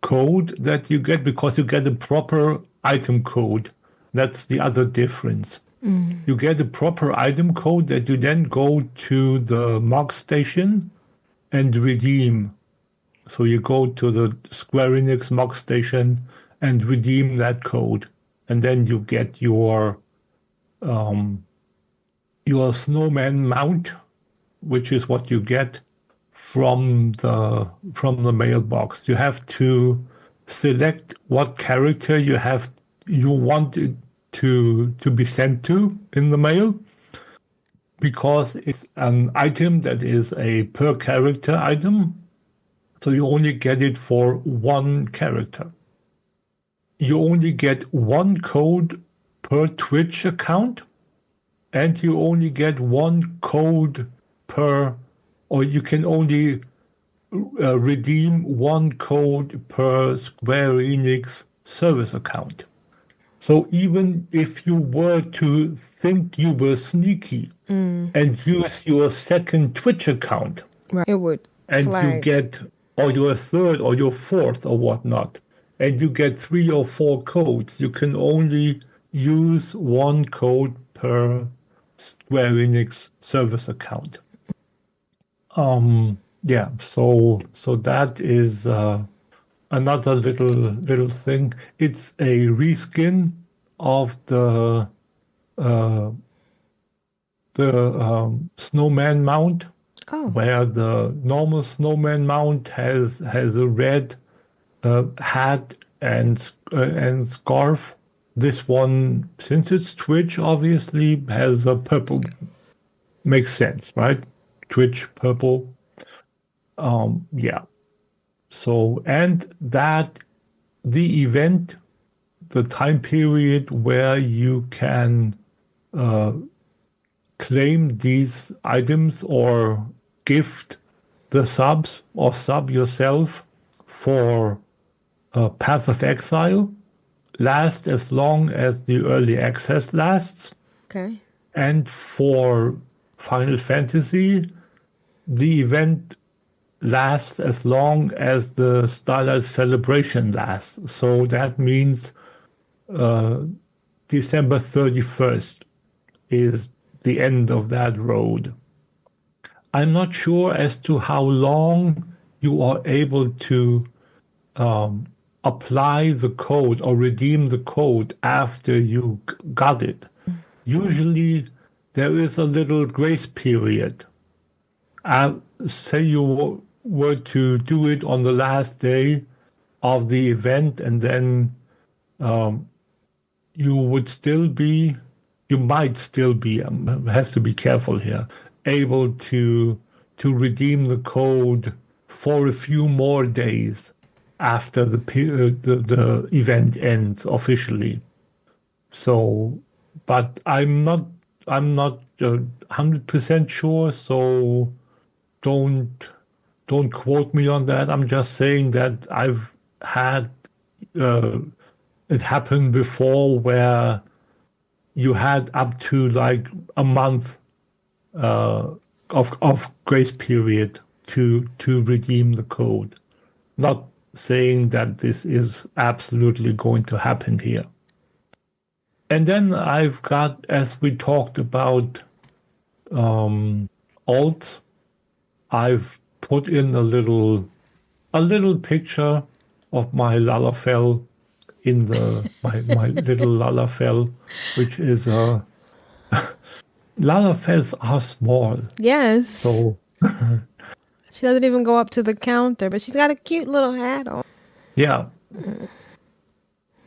code that you get because you get a proper item code. That's the other difference. You get a proper item code that you then go to the Mog Station and redeem. So you go to the Square Enix Mog Station and redeem that code, and then you get your snowman mount, which is what you get from the mailbox. You have to select what character you want it to be sent to in the mail, because it's an item that is a per character item, so you only get it for one character. You only get one code per Twitch account, and you only get one code or you can only redeem one code per Square Enix service account. So even if you were to think you were sneaky and use your second Twitch account, Right. It would and flag. you get, or your third or your fourth or whatnot, and you get 3 or 4 codes, you can only use one code per Square Enix service account. Yeah, so that is another little thing. It's a reskin of the snowman mount, where the normal snowman mount has a red hat and scarf. This one, since it's Twitch, obviously has a purple. Makes sense, right? Twitch purple. Yeah. So, and that the event, the time period where you can claim these items or gift the subs or sub yourself for Path of Exile lasts as long as the early access lasts. Okay. And for Final Fantasy, the event lasts as long as the Starlight Celebration lasts. So that means December 31st is the end of that road. I'm not sure as to how long you are able to apply the code or redeem the code after you got it. Usually there is a little grace period. Say you were to do it on the last day of the event, and then you might still be, I have to be careful here, able to redeem the code for a few more days after the event ends officially. So, but I'm not 100% sure, so don't quote me on that. I'm just saying that I've had it happen before where you had up to like a month of grace period to redeem the code. Not saying that this is absolutely going to happen here. And then I've got, as we talked about alts, I've put in a little picture of my Lalafell in my little Lalafell, which is Lalafells are small. Yes. So she doesn't even go up to the counter, but she's got a cute little hat on.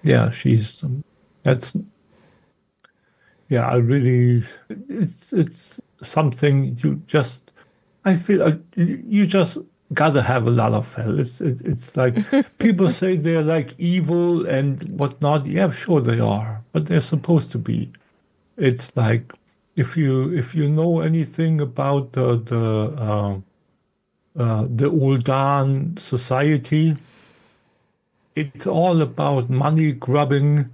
yeah, she's that's. Yeah, I really, it's something I feel you just gotta have a Lalafell. It's like people say they're like evil and whatnot. Yeah, sure they are, but they're supposed to be. It's like if you know anything about the Uldan society, it's all about money grubbing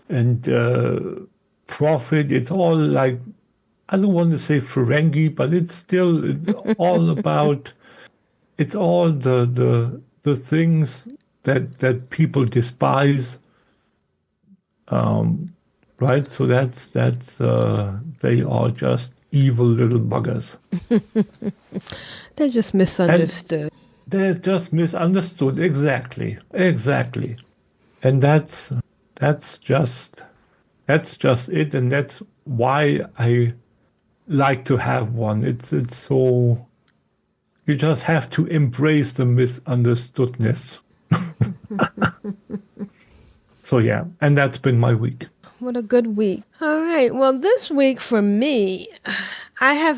and profit. It's all like, I don't want to say Ferengi, but it's still all about, it's all the things that people despise. Right? So that's they are just evil little buggers. They're just misunderstood. And they're just misunderstood. Exactly. And that's just it, and that's why I like to have one. It's so you just have to embrace the misunderstoodness. So yeah, and that's been my week. What a good week. All right. Well, this week for me, I've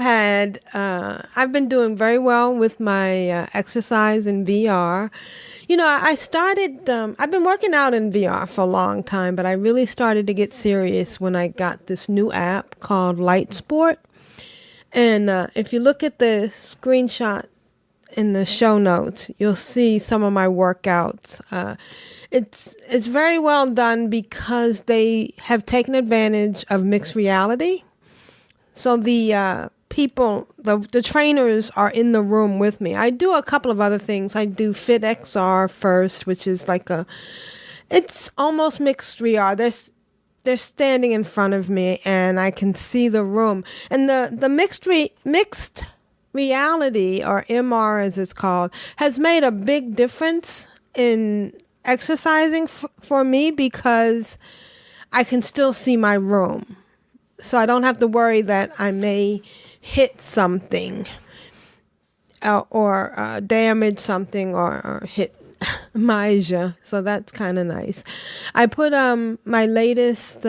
been doing very well with my exercise in VR. I started, I've been working out in VR for a long time, but I really started to get serious when I got this new app called Light Sport. And if you look at the screenshot in the show notes, you'll see some of my workouts. It's very well done because they have taken advantage of mixed reality. So the people, the trainers are in the room with me. I do a couple of other things. I do Fit XR first, which is like it's almost mixed VR. They're standing in front of me and I can see the room. And the mixed reality, or MR as it's called, has made a big difference in exercising for me because I can still see my room. So I don't have to worry that I may hit something or damage something or hit Maja. So that's kind of nice. I put my latest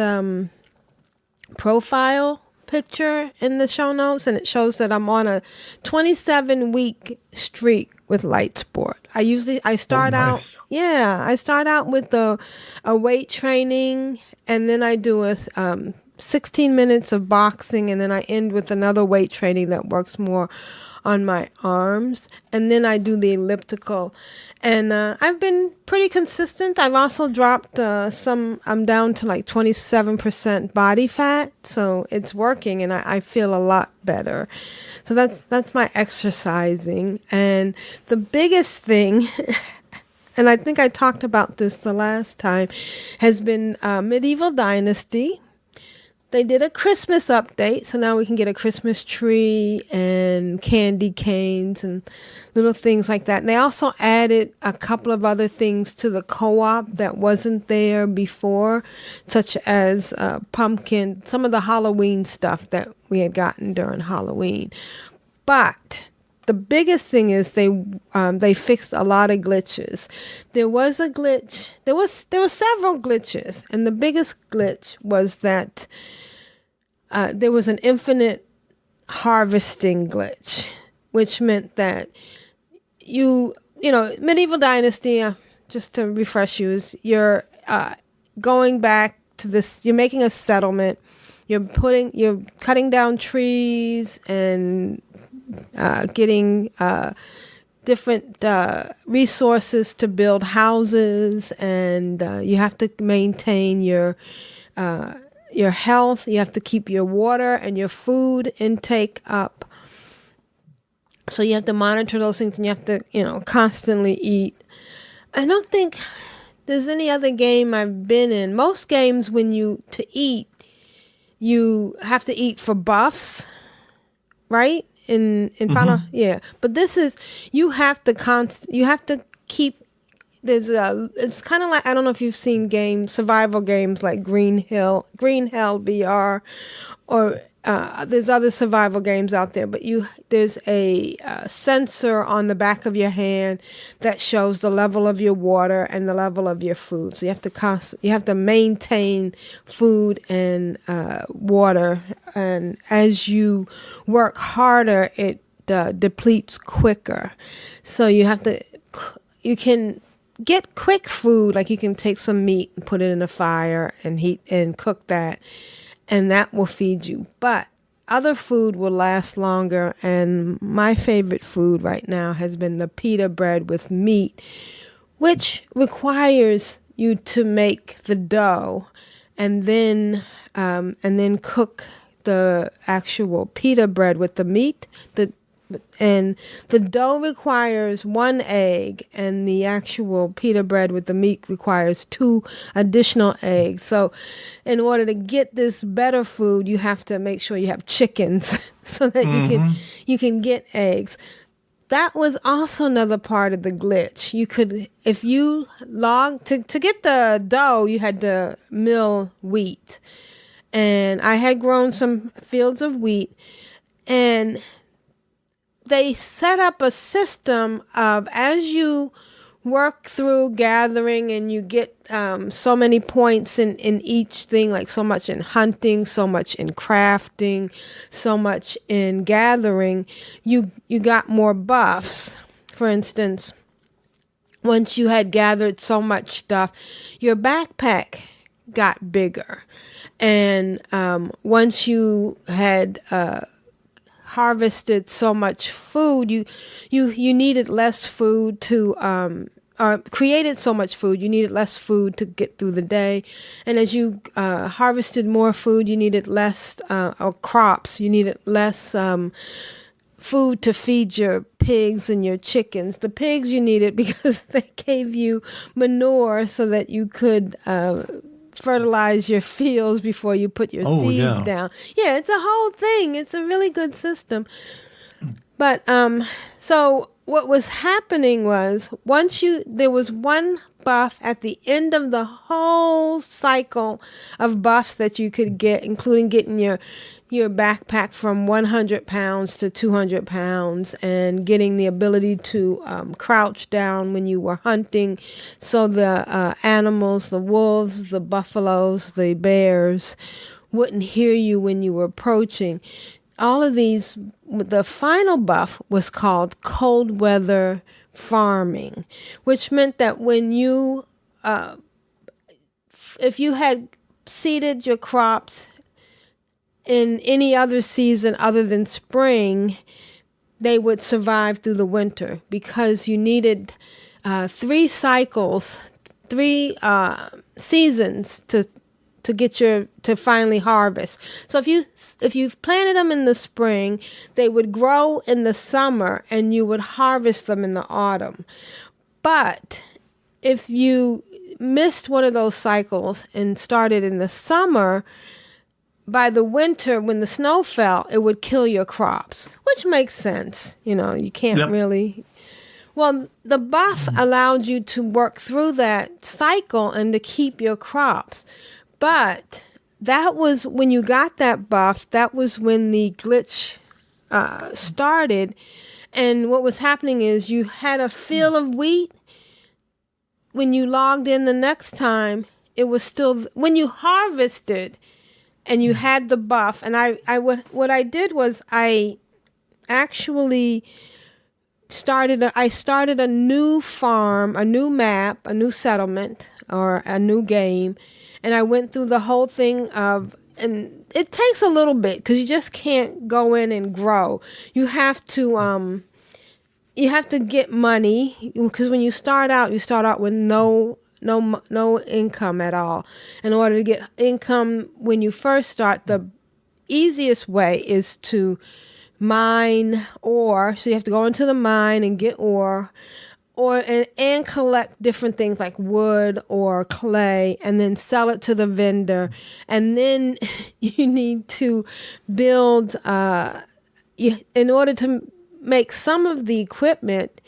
profile picture in the show notes, and it shows that I'm on a 27-week streak with Light Sport. I start out with a weight training, and then I do 16 minutes of boxing, and then I end with another weight training that works more on my arms, and then I do the elliptical. And I've been pretty consistent. I've also dropped I'm down to like 27% body fat, so it's working, and I feel a lot better. So that's my exercising. And the biggest thing, and I think I talked about this the last time, has been Medieval Dynasty. They did a Christmas update, so now we can get a Christmas tree and candy canes and little things like that. And they also added a couple of other things to the co-op that wasn't there before, such as pumpkin, some of the Halloween stuff that we had gotten during Halloween. But the biggest thing is they fixed a lot of glitches. There was a glitch. There were several glitches, and the biggest glitch was that there was an infinite harvesting glitch, which meant that Medieval Dynasty, just to refresh you, is you're going back to this. You're making a settlement. You're cutting down trees and getting different resources to build houses, and you have to maintain your health. You have to keep your water and your food intake up. So you have to monitor those things, and you have to, constantly eat. I don't think there's any other game I've been in. Most games, to eat, you have to eat for buffs, right? In Final, yeah. But this is, you have to keep. It's kind of like, I don't know if you've seen survival games like Green Hell VR, or there's other survival games out there, but there's a sensor on the back of your hand that shows the level of your water and the level of your food. So you have to maintain food and water, and as you work harder, it depletes quicker. So you can get quick food, like you can take some meat and put it in a fire and heat and cook that, and that will feed you. But other food will last longer, and my favorite food right now has been the pita bread with meat, which requires you to make the dough and then cook the actual pita bread with the meat. And the dough requires 1 egg, and the actual pita bread with the meat requires 2 additional eggs. So in order to get this better food, you have to make sure you have chickens so that you can get eggs. That was also another part of the glitch. You could, if you to get the dough, you had to mill wheat. And I had grown some fields of wheat, and they set up a system of, as you work through gathering and you get so many points in each thing, like so much in hunting, so much in crafting, so much in gathering, you got more buffs. For instance, once you had gathered so much stuff, your backpack got bigger. And once you had harvested so much food, you needed less food to created so much food, you needed less food to get through the day. And as you harvested more food, you needed less crops, you needed less food to feed your pigs and your chickens. The pigs you needed because they gave you manure so that you could fertilize your fields before you put your seeds down. Yeah, it's a whole thing. It's a really good system. But so what was happening was, there was one buff at the end of the whole cycle of buffs that you could get, including getting your backpack from 100 pounds to 200 pounds and getting the ability to crouch down when you were hunting, so the animals, the wolves, the buffaloes, the bears wouldn't hear you when you were approaching. All of these, the final buff was called cold weather farming, which meant that when you, if you had seeded your crops in any other season other than spring, they would survive through the winter, because you needed 3 cycles, 3 seasons to finally harvest. So if you planted them in the spring, they would grow in the summer and you would harvest them in the autumn. But if you missed one of those cycles and started in the summer, by the winter, when the snow fell, it would kill your crops, which makes sense. You can't really. Well, the buff allowed you to work through that cycle and to keep your crops. But that was when you got that buff, that was when the glitch started. And what was happening is, you had a field of wheat. When you logged in the next time, it was still, when you harvested and you had the buff. And what I did was, I actually started a new farm, a new map, a new settlement, or a new game. And I went through the whole thing and it takes a little bit, because you just can't go in and grow. You have to get money, because when you start out with no income at all. In order to get income when you first start, the easiest way is to mine ore. So you have to go into the mine and get ore. And collect different things like wood or clay, and then sell it to the vendor. And then you need to build, in order to make some of the equipment,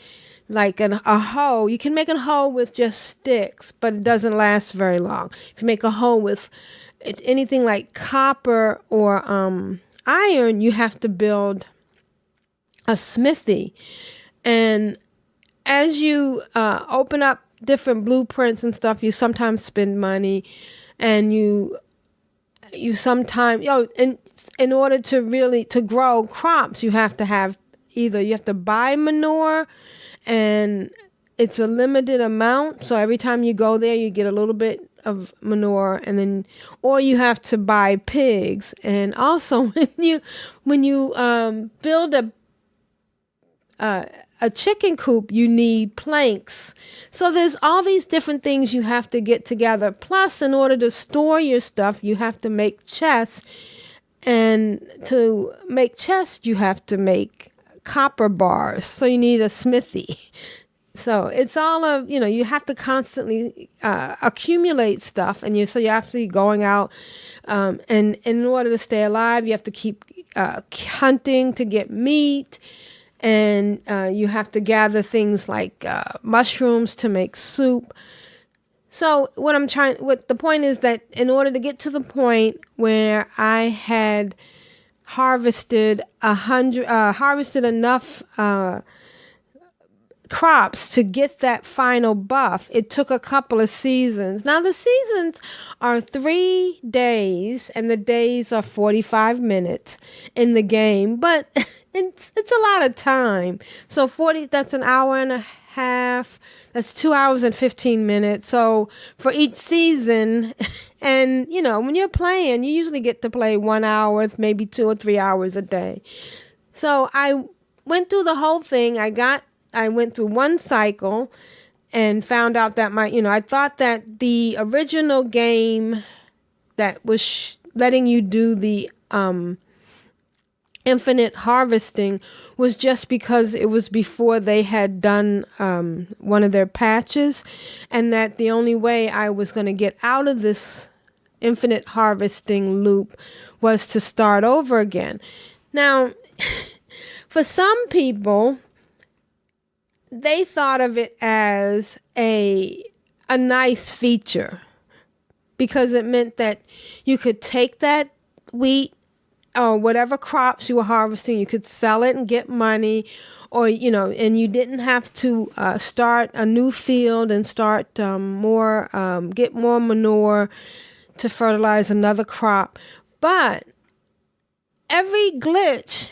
like a hoe. You can make a hoe with just sticks, but it doesn't last very long. If you make a hoe with anything like copper or iron, you have to build a smithy. And as you open up different blueprints and stuff, you sometimes spend money, and you sometimes, in order to grow crops, you have to buy manure, and it's a limited amount. So every time you go there, you get a little bit of manure, or you have to buy pigs. And also when you build a chicken coop, you need planks. So there's all these different things you have to get together. Plus, in order to store your stuff, you have to make chests. And to make chests, you have to make copper bars, so you need a smithy. So it's all of, you have to constantly accumulate stuff, and so you're actually going out, and in order to stay alive, you have to keep hunting to get meat, and you have to gather things like mushrooms to make soup. So what the point is that in order to get to the point where I had harvested enough crops to get that final buff, it took a couple of seasons. Now the seasons are 3 days, and the days are 45 minutes in the game, but it's a lot of time. So 40, that's an hour and a half. That's 2 hours and 15 minutes. So for each season, and when you're playing, you usually get to play 1 hour, maybe 2 or 3 hours a day. So I went through the whole thing. I went through one cycle and found out that I thought that the original game that was letting you do the infinite harvesting was just because it was before they had done one of their patches, and that the only way I was going to get out of this infinite harvesting loop was to start over again. Now, for some people, they thought of it as a nice feature because it meant that you could take that wheat or whatever crops you were harvesting, you could sell it and get money, or, and you didn't have to start a new field and start get more manure to fertilize another crop. But every glitch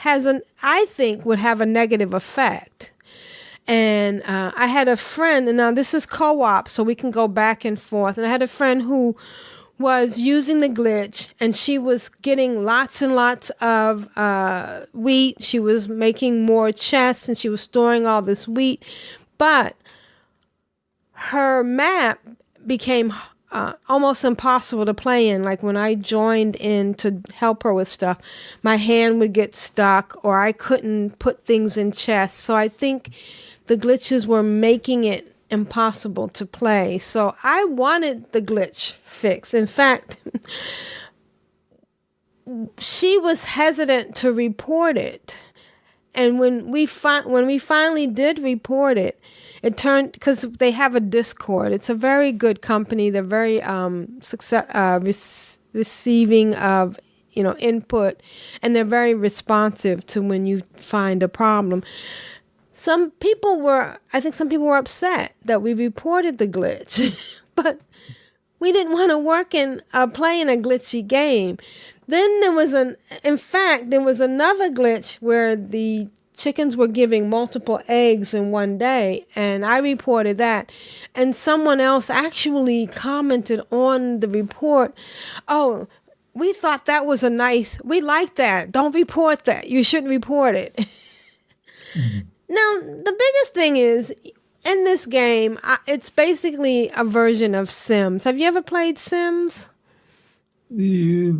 I think would have a negative effect. And I had a friend, and now this is co-op, so we can go back and forth. And I had a friend who was using the glitch, and she was getting lots and lots of wheat. She was making more chests, and she was storing all this wheat. But her map became almost impossible to play in. Like when I joined in to help her with stuff, my hand would get stuck, or I couldn't put things in chests. So I think the glitches were making it impossible to play. So I wanted the glitch fixed. In fact, she was hesitant to report it. And when we finally did report it, it turned, because they have a Discord. It's a very good company. They're very receiving of input, and they're very responsive to when you find a problem. Some people were upset that we reported the glitch, but we didn't want to work in playing a glitchy game. Then there was another glitch where the chickens were giving multiple eggs in one day, and I reported that. And someone else actually commented on the report, "Oh, we thought that was we like that. Don't report that. You shouldn't report it." Mm-hmm. Now, the biggest thing is, in this game, it's basically a version of Sims. Have you ever played Sims? Yeah.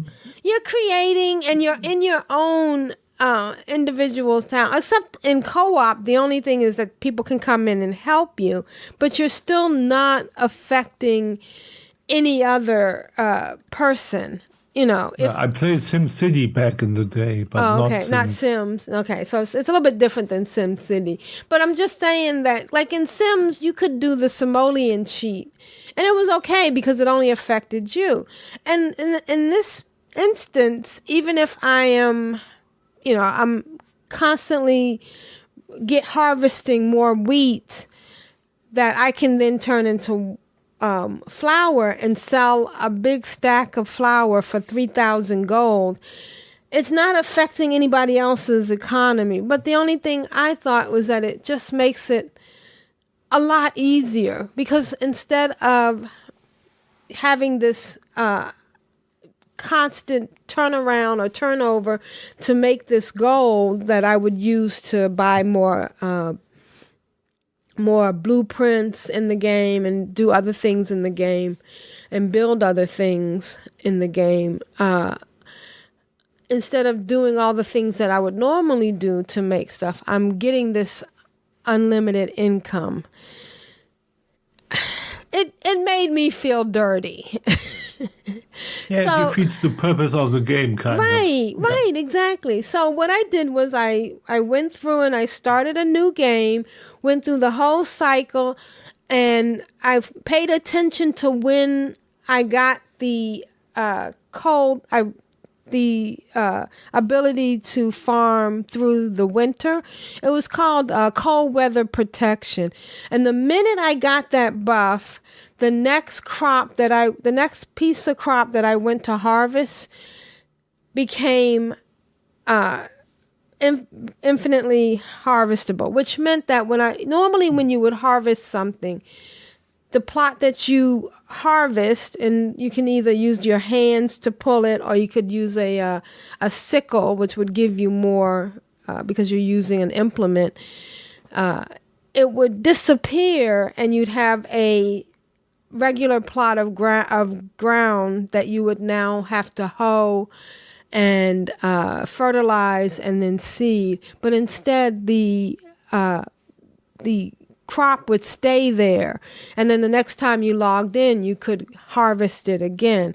You're creating, and you're in your own individual town. Except in co-op, the only thing is that people can come in and help you, but you're still not affecting any other person. I played SimCity back in the day, but not Sims. Okay, so it's a little bit different than SimCity. But I'm just saying that, like in Sims, you could do the simoleon cheat, and it was okay because it only affected you. And in this instance, even if I am, I'm constantly harvesting more wheat that I can then turn into flour and sell a big stack of flour for 3,000 gold. It's not affecting anybody else's economy. But the only thing I thought was that it just makes it a lot easier, because instead of having this constant turnaround or turnover to make this gold that I would use to buy more blueprints in the game and do other things in the game and build other things in the game. instead of doing all the things that I would normally do to make stuff, I'm getting this unlimited income. It made me feel dirty. Yeah, So- it defeats the purpose of the game, kind of. Right, exactly. So what I did was I went through and I started a new game, went through the whole cycle, and I paid attention to when I got the ability to farm through the winter. It was called cold weather protection. And the minute I got that buff, the next piece of crop that I went to harvest became infinitely harvestable, which meant that when you would harvest something, the plot that you harvest, and you can either use your hands to pull it, or you could use a sickle, which would give you more because you're using an implement. It would disappear, and you'd have a regular plot of ground that you would now have to hoe and fertilize and then seed. But instead, the crop would stay there, and then the next time you logged in, you could harvest it again.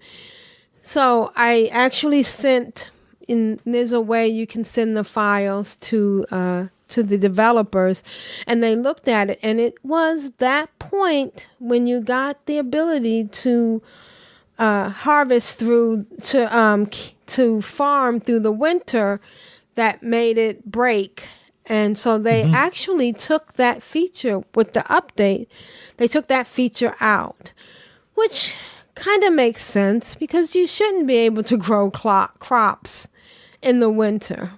So I actually there's a way you can send the files to the developers, and they looked at it, and it was that point when you got the ability to harvest to farm through the winter that made it break. And so they actually took that feature with the update. They took that feature out, which kind of makes sense because you shouldn't be able to grow crops in the winter.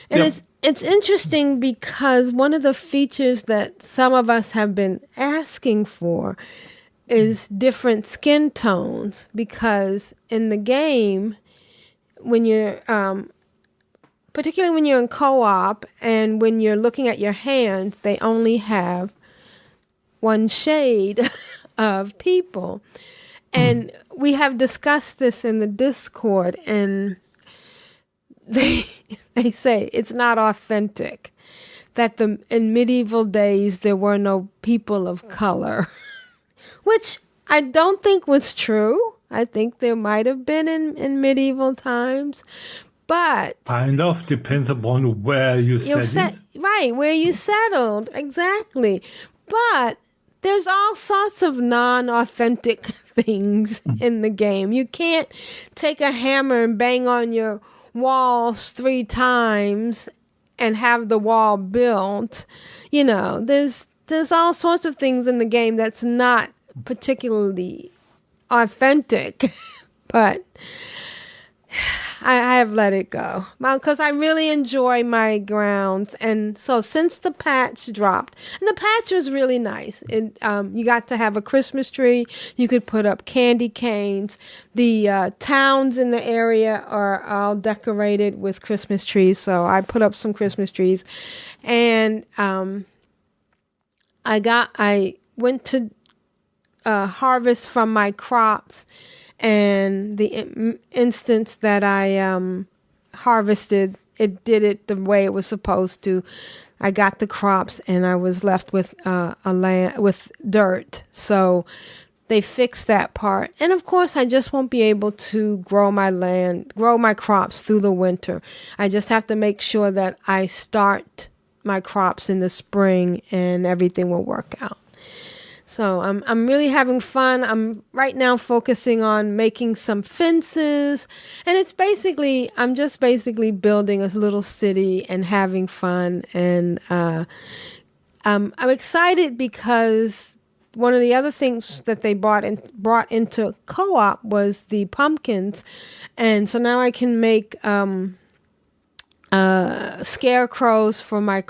And it's interesting because one of the features that some of us have been asking for is different skin tones, because in the game, when you're particularly when you're in co-op and when you're looking at your hands, they only have one shade of people. And we have discussed this in the Discord, and they say it's not authentic, that in medieval days there were no people of color, which I don't think was true. I think there might have been in medieval times. But kind of depends upon where you settled. Right, where you settled, exactly. But there's all sorts of non-authentic things in the game. You can't take a hammer and bang on your walls 3 times and have the wall built. You know, there's all sorts of things in the game that's not particularly authentic, but I have let it go because I really enjoy my grounds. And so since the patch dropped, and the patch was really nice, you got to have a Christmas tree. You could put up candy canes. The towns in the area are all decorated with Christmas trees. So I put up some Christmas trees, and I went to harvest from my crops. And the instance that I harvested, it did it the way it was supposed to. I got the crops, and I was left with land with dirt. So they fixed that part. And of course, I just won't be able to grow my crops through the winter. I just have to make sure that I start my crops in the spring, and everything will work out. So I'm really having fun. I'm right now focusing on making some fences, and I'm just basically building a little city and having fun. And I'm excited because one of the other things that they brought into co-op was the pumpkins, and so now I can make scarecrows for my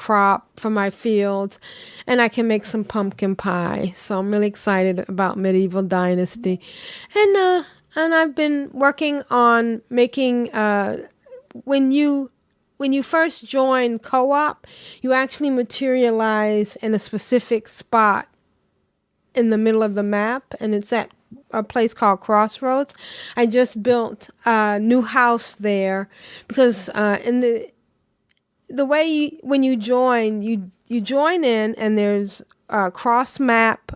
fields, and I can make some pumpkin pie. So I'm really excited about Medieval Dynasty, and I've been working on making when you first join co-op, you actually materialize in a specific spot in the middle of the map, and it's at a place called Crossroads. I just built a new house there because in the way when you join, you join in and there's cross map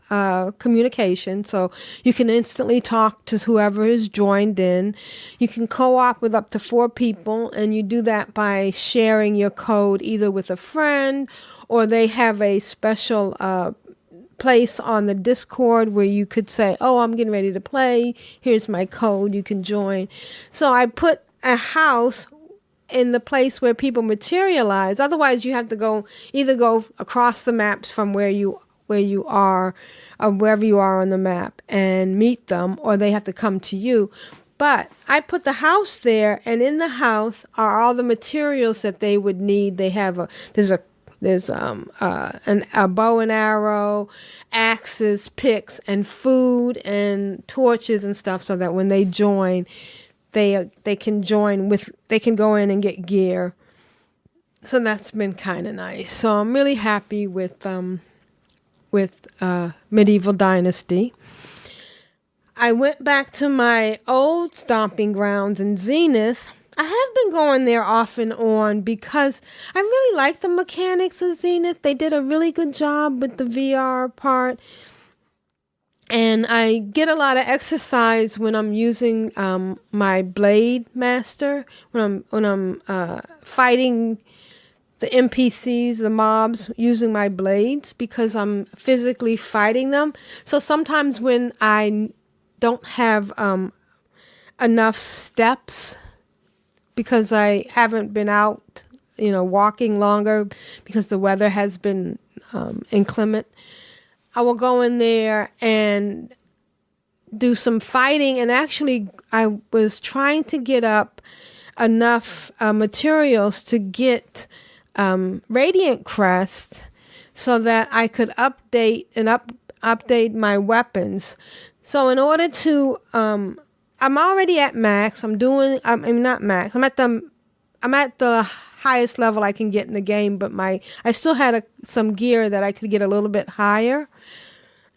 communication, so you can instantly talk to whoever is joined in. You can co-op with up to 4 people, and you do that by sharing your code either with a friend, or they have a special place on the Discord where you could say, oh, I'm getting ready to play, here's my code, you can join. So I put a house in the place where people materialize. Otherwise you have to either go across the maps from where you are, or wherever you are on the map, and meet them, or they have to come to you. But I put the house there, and in the house are all the materials that they would need. They have there's a bow and arrow, axes, picks, and food and torches and stuff, so that when they join, they can go in and get gear. So that's been kind of nice. So I'm really happy with Medieval Dynasty. I went back to my old stomping grounds in Zenith. I have been going there off and on because I really like the mechanics of Zenith. They did a really good job with the VR part. And I get a lot of exercise when I'm using my Blade Master, when I'm fighting the NPCs, the mobs, using my blades, because I'm physically fighting them. So sometimes when I don't have enough steps, because I haven't been out, walking longer because the weather has been inclement, I will go in there and do some fighting. And actually, I was trying to get up enough materials to get Radiant Crest so that I could update my weapons. So in order to, I'm already at max. I'm not max. I'm at the highest level I can get in the game, but I still had some gear that I could get a little bit higher.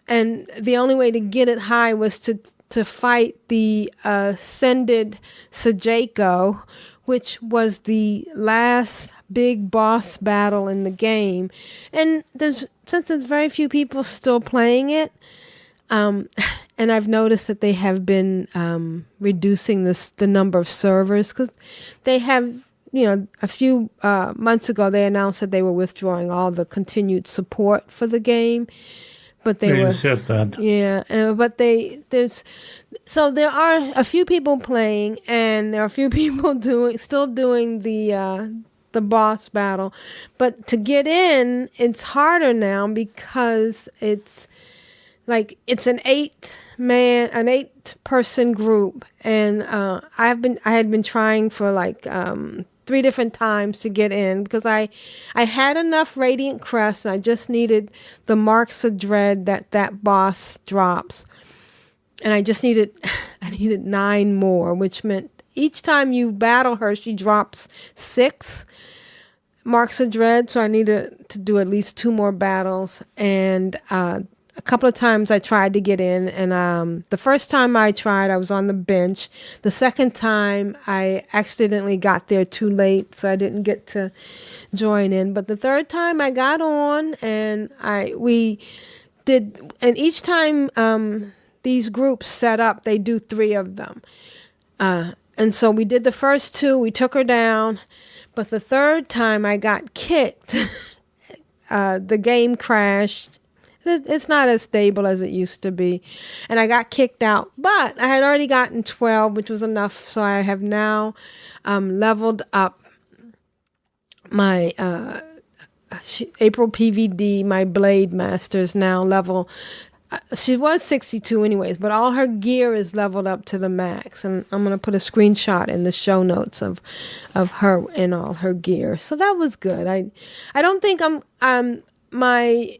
And the only way to get it high was to fight the Ascended Sajako, which was the last big boss battle in the game. And since there's very few people still playing it, and I've noticed that they have been reducing the number of servers, because they have, a few months ago they announced that they were withdrawing all the continued support for the game. But they said that. Yeah, but so there are a few people playing, and there are a few people still doing the boss battle. But to get in, it's harder now because it's an 8-person group, and I had been trying for 3 different times to get in, because I had enough Radiant Crest. I just needed the Marks of Dread that boss drops, and I needed 9 more, which meant each time you battle her, she drops 6 Marks of Dread. So I needed to do at least 2 more battles, and a couple of times I tried to get in, and the first time I tried, I was on the bench. The second time, I accidentally got there too late, so I didn't get to join in. But the third time, I got on, and each time these groups set up, they do 3 of them. And so we did the first 2, we took her down, but the third time I got kicked. The game crashed. It's not as stable as it used to be. And I got kicked out. But I had already gotten 12, which was enough. So I have now leveled up my April PVD, my Blade Master is now level. She was 62 anyways, but all her gear is leveled up to the max. And I'm going to put a screenshot in the show notes of her and all her gear. So that was good. I don't think my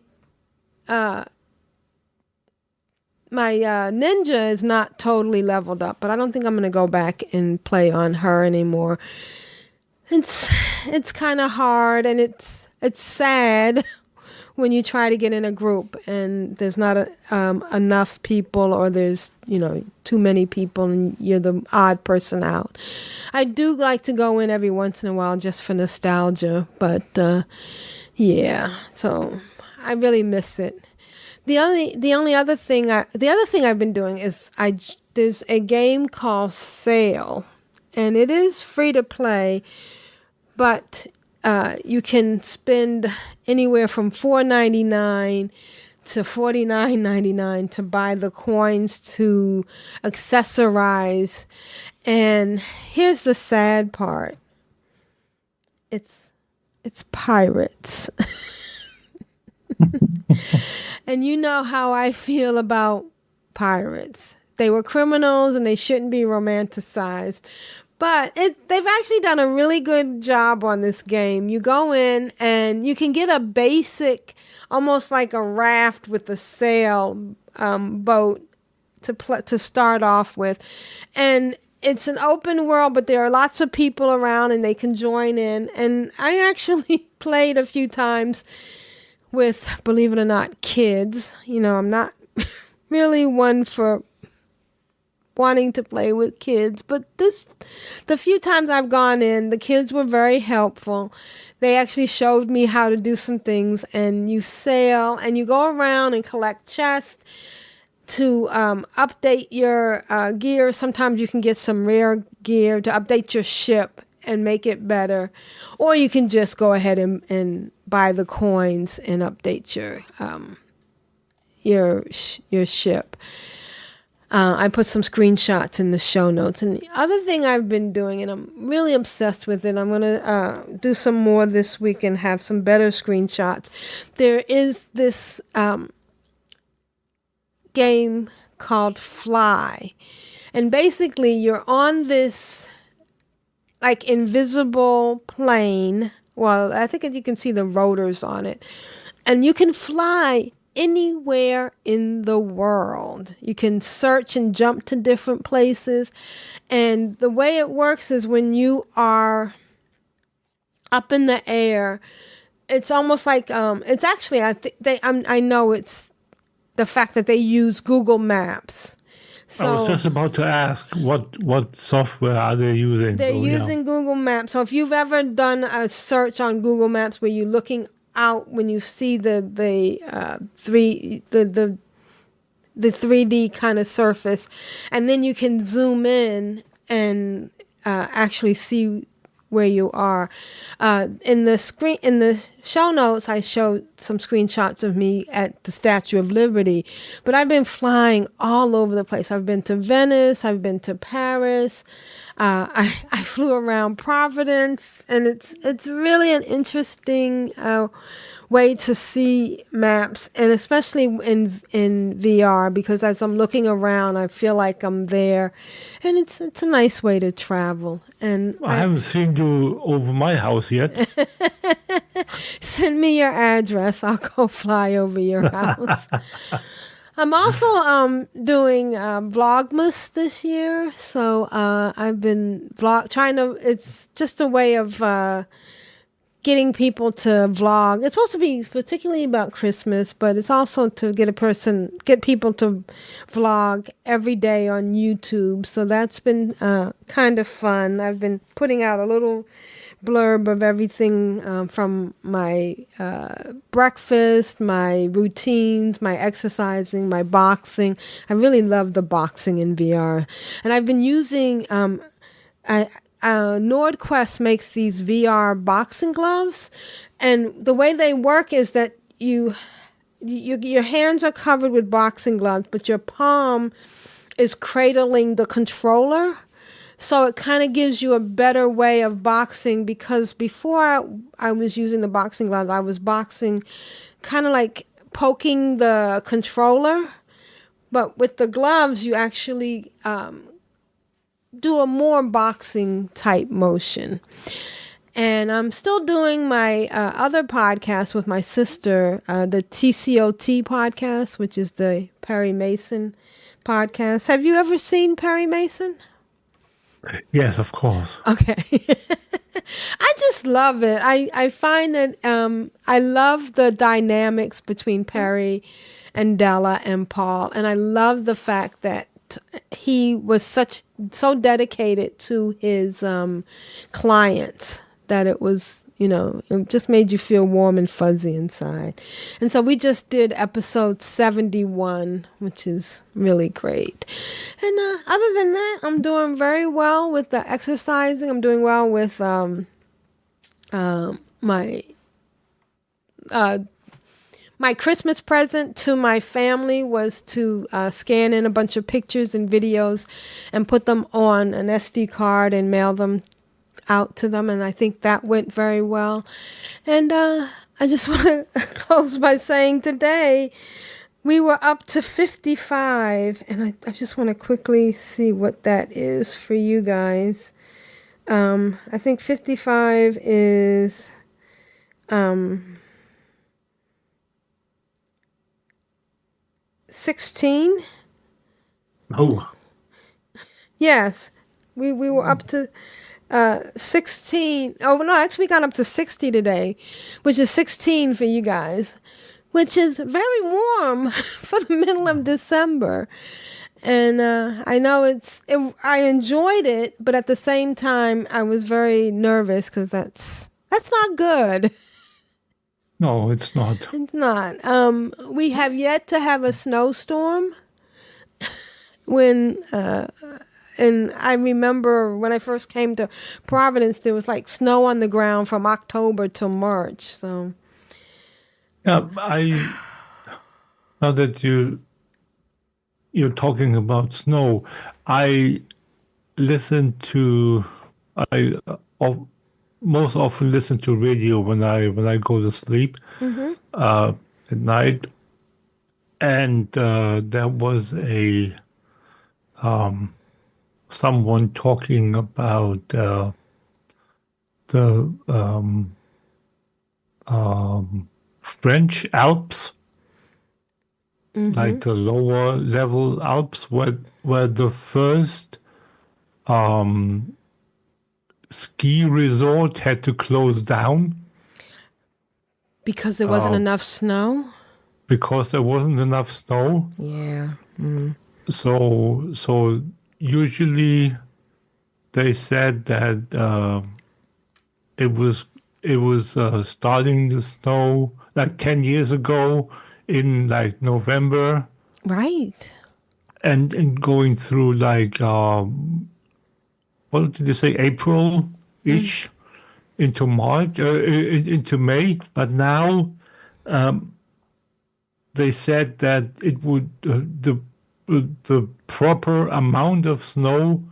ninja is not totally leveled up, but I don't think I'm going to go back and play on her anymore. It's kind of hard, and it's sad when you try to get in a group and there's not enough people, or there's, too many people and you're the odd person out. I do like to go in every once in a while just for nostalgia, but yeah, so I really miss it. The other thing I've been doing is there's a game called Sail, and it is free to play, but you can spend anywhere from $4.99 to $49.99 to buy the coins to accessorize. And here's the sad part: it's pirates. And you know how I feel about pirates. They were criminals and they shouldn't be romanticized. But they've actually done a really good job on this game. You go in and you can get a basic, almost like a raft with a sail boat to start off with. And it's an open world, but there are lots of people around and they can join in. And I actually played a few times with, believe it or not, kids. I'm not really one for wanting to play with kids, but the few times I've gone in, the kids were very helpful. They actually showed me how to do some things, and you sail and you go around and collect chests to update your gear. Sometimes you can get some rare gear to update your ship and make it better, or you can just go ahead and buy the coins and update your ship. I put some screenshots in the show notes. And the other thing I've been doing, and I'm really obsessed with it, I'm going to do some more this week and have some better screenshots. There is this game called Fly. And basically you're on this like invisible plane. Well, I think you can see the rotors on it. And you can fly anywhere in the world. You can search and jump to different places. And the way it works is when you are up in the air, it's almost like it's actually I know it's the fact that they use Google Maps. So I was just about to ask what software are they using? They're using Google Maps. So if you've ever done a search on Google Maps where you're looking out when you see the 3D kind of surface, and then you can zoom in and actually see where you are. In the show notes, I showed some screenshots of me at the Statue of Liberty, but I've been flying all over the place. I've been to Venice, I've been to Paris, I flew around Providence, and it's really an interesting way to see maps, and especially in VR, because as I'm looking around, I feel like I'm there, and it's a nice way to travel. And I haven't seen you over my house yet. Send me your address. I'll go fly over your house. I'm also doing Vlogmas this year, so I've been it's just a way of getting people to vlog. It's supposed to be particularly about Christmas, but it's also to get people to vlog every day on YouTube. So that's been kind of fun. I've been putting out a little blurb of everything from my breakfast, my routines, my exercising, my boxing. I really love the boxing in VR. And I've been using NordQuest makes these VR boxing gloves, and the way they work is that your hands are covered with boxing gloves, but your palm is cradling the controller, so it kind of gives you a better way of boxing, because before I was using the boxing gloves, I was boxing kind of like poking the controller, but with the gloves you actually do a more boxing type motion. And I'm still doing my other podcast with my sister, the TCOT podcast, which is the Perry Mason podcast. Have you ever seen Perry Mason? Yes, of course. Okay. I just love it. I find that I love the dynamics between Perry and Della and Paul, and I love the fact that he was so dedicated to his clients that it was, it just made you feel warm and fuzzy inside. And so we just did episode 71, which is really great. And other than that, I'm doing very well with the exercising. I'm doing well with my Christmas present to my family was to scan in a bunch of pictures and videos and put them on an SD card and mail them out to them, and I think that went very well. And I just want to close by saying today we were up to 55, and I just want to quickly see what that is for you guys. I think 55 is 16. Oh. Yes, we were up to 16. Oh, no, actually we got up to 60 today, which is 16 for you guys, which is very warm for the middle of December. And I know I enjoyed it, but at the same time, I was very nervous because that's not good. No, it's not. It's not. We have yet to have a snowstorm. And I remember when I first came to Providence, there was like snow on the ground from October till March. So, yeah, now that you're talking about snow, I most often listen to radio when I go to sleep at night, and there was someone talking about the French Alps, like the lower level Alps, where the first ski resort had to close down because there wasn't enough snow. Because there wasn't enough snow. Yeah. So usually they said that it was starting to snow like 10 years ago in like November. Right. And going through like what did they say, April-ish into March, into May. But now they said that it would the proper amount of snow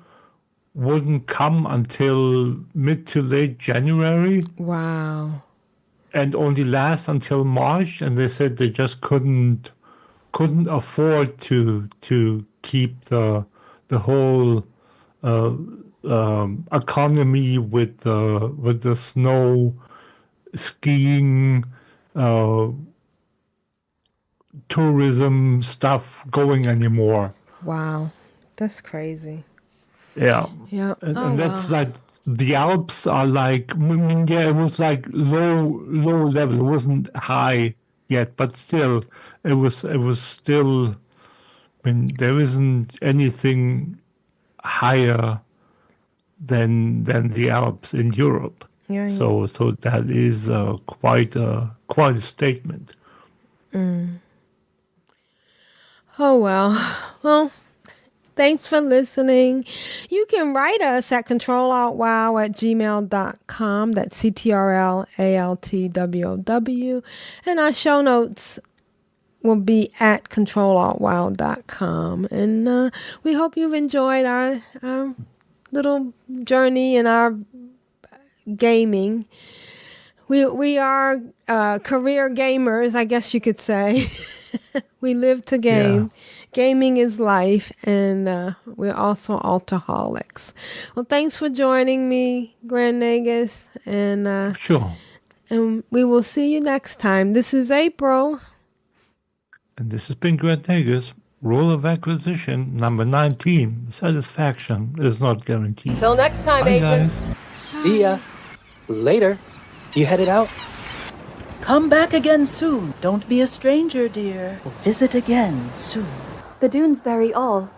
wouldn't come until mid to late January. Wow. And only last until March. And they said they just couldn't afford to keep the whole economy with the snow skiing tourism stuff going anymore. Wow, that's crazy. Yeah. Yeah. And that's like the Alps are like, it was like low level. It wasn't high yet, but still, it was still. I mean, there isn't anything higher than the Alps in Europe. Yeah. So that is quite a statement. Oh, well, thanks for listening. You can write us at controlaltwow@gmail.com. That's CTRLALTWOW. And our show notes will be at controlaltwow.com. And we hope you've enjoyed our little journey in our gaming. We are career gamers, I guess you could say. We live to game. Yeah. Gaming is life, and we're also alcoholics. Well, thanks for joining me, Grand Nagus, and sure. And we will see you next time. This is April, and this has been Grand Nagus. Rule of acquisition number 19. Satisfaction is not guaranteed. Till next time, Bye, agents. guys. See ya. Later. You headed out? Come back again soon. Don't be a stranger, dear. We'll visit again soon. The dunes bury all,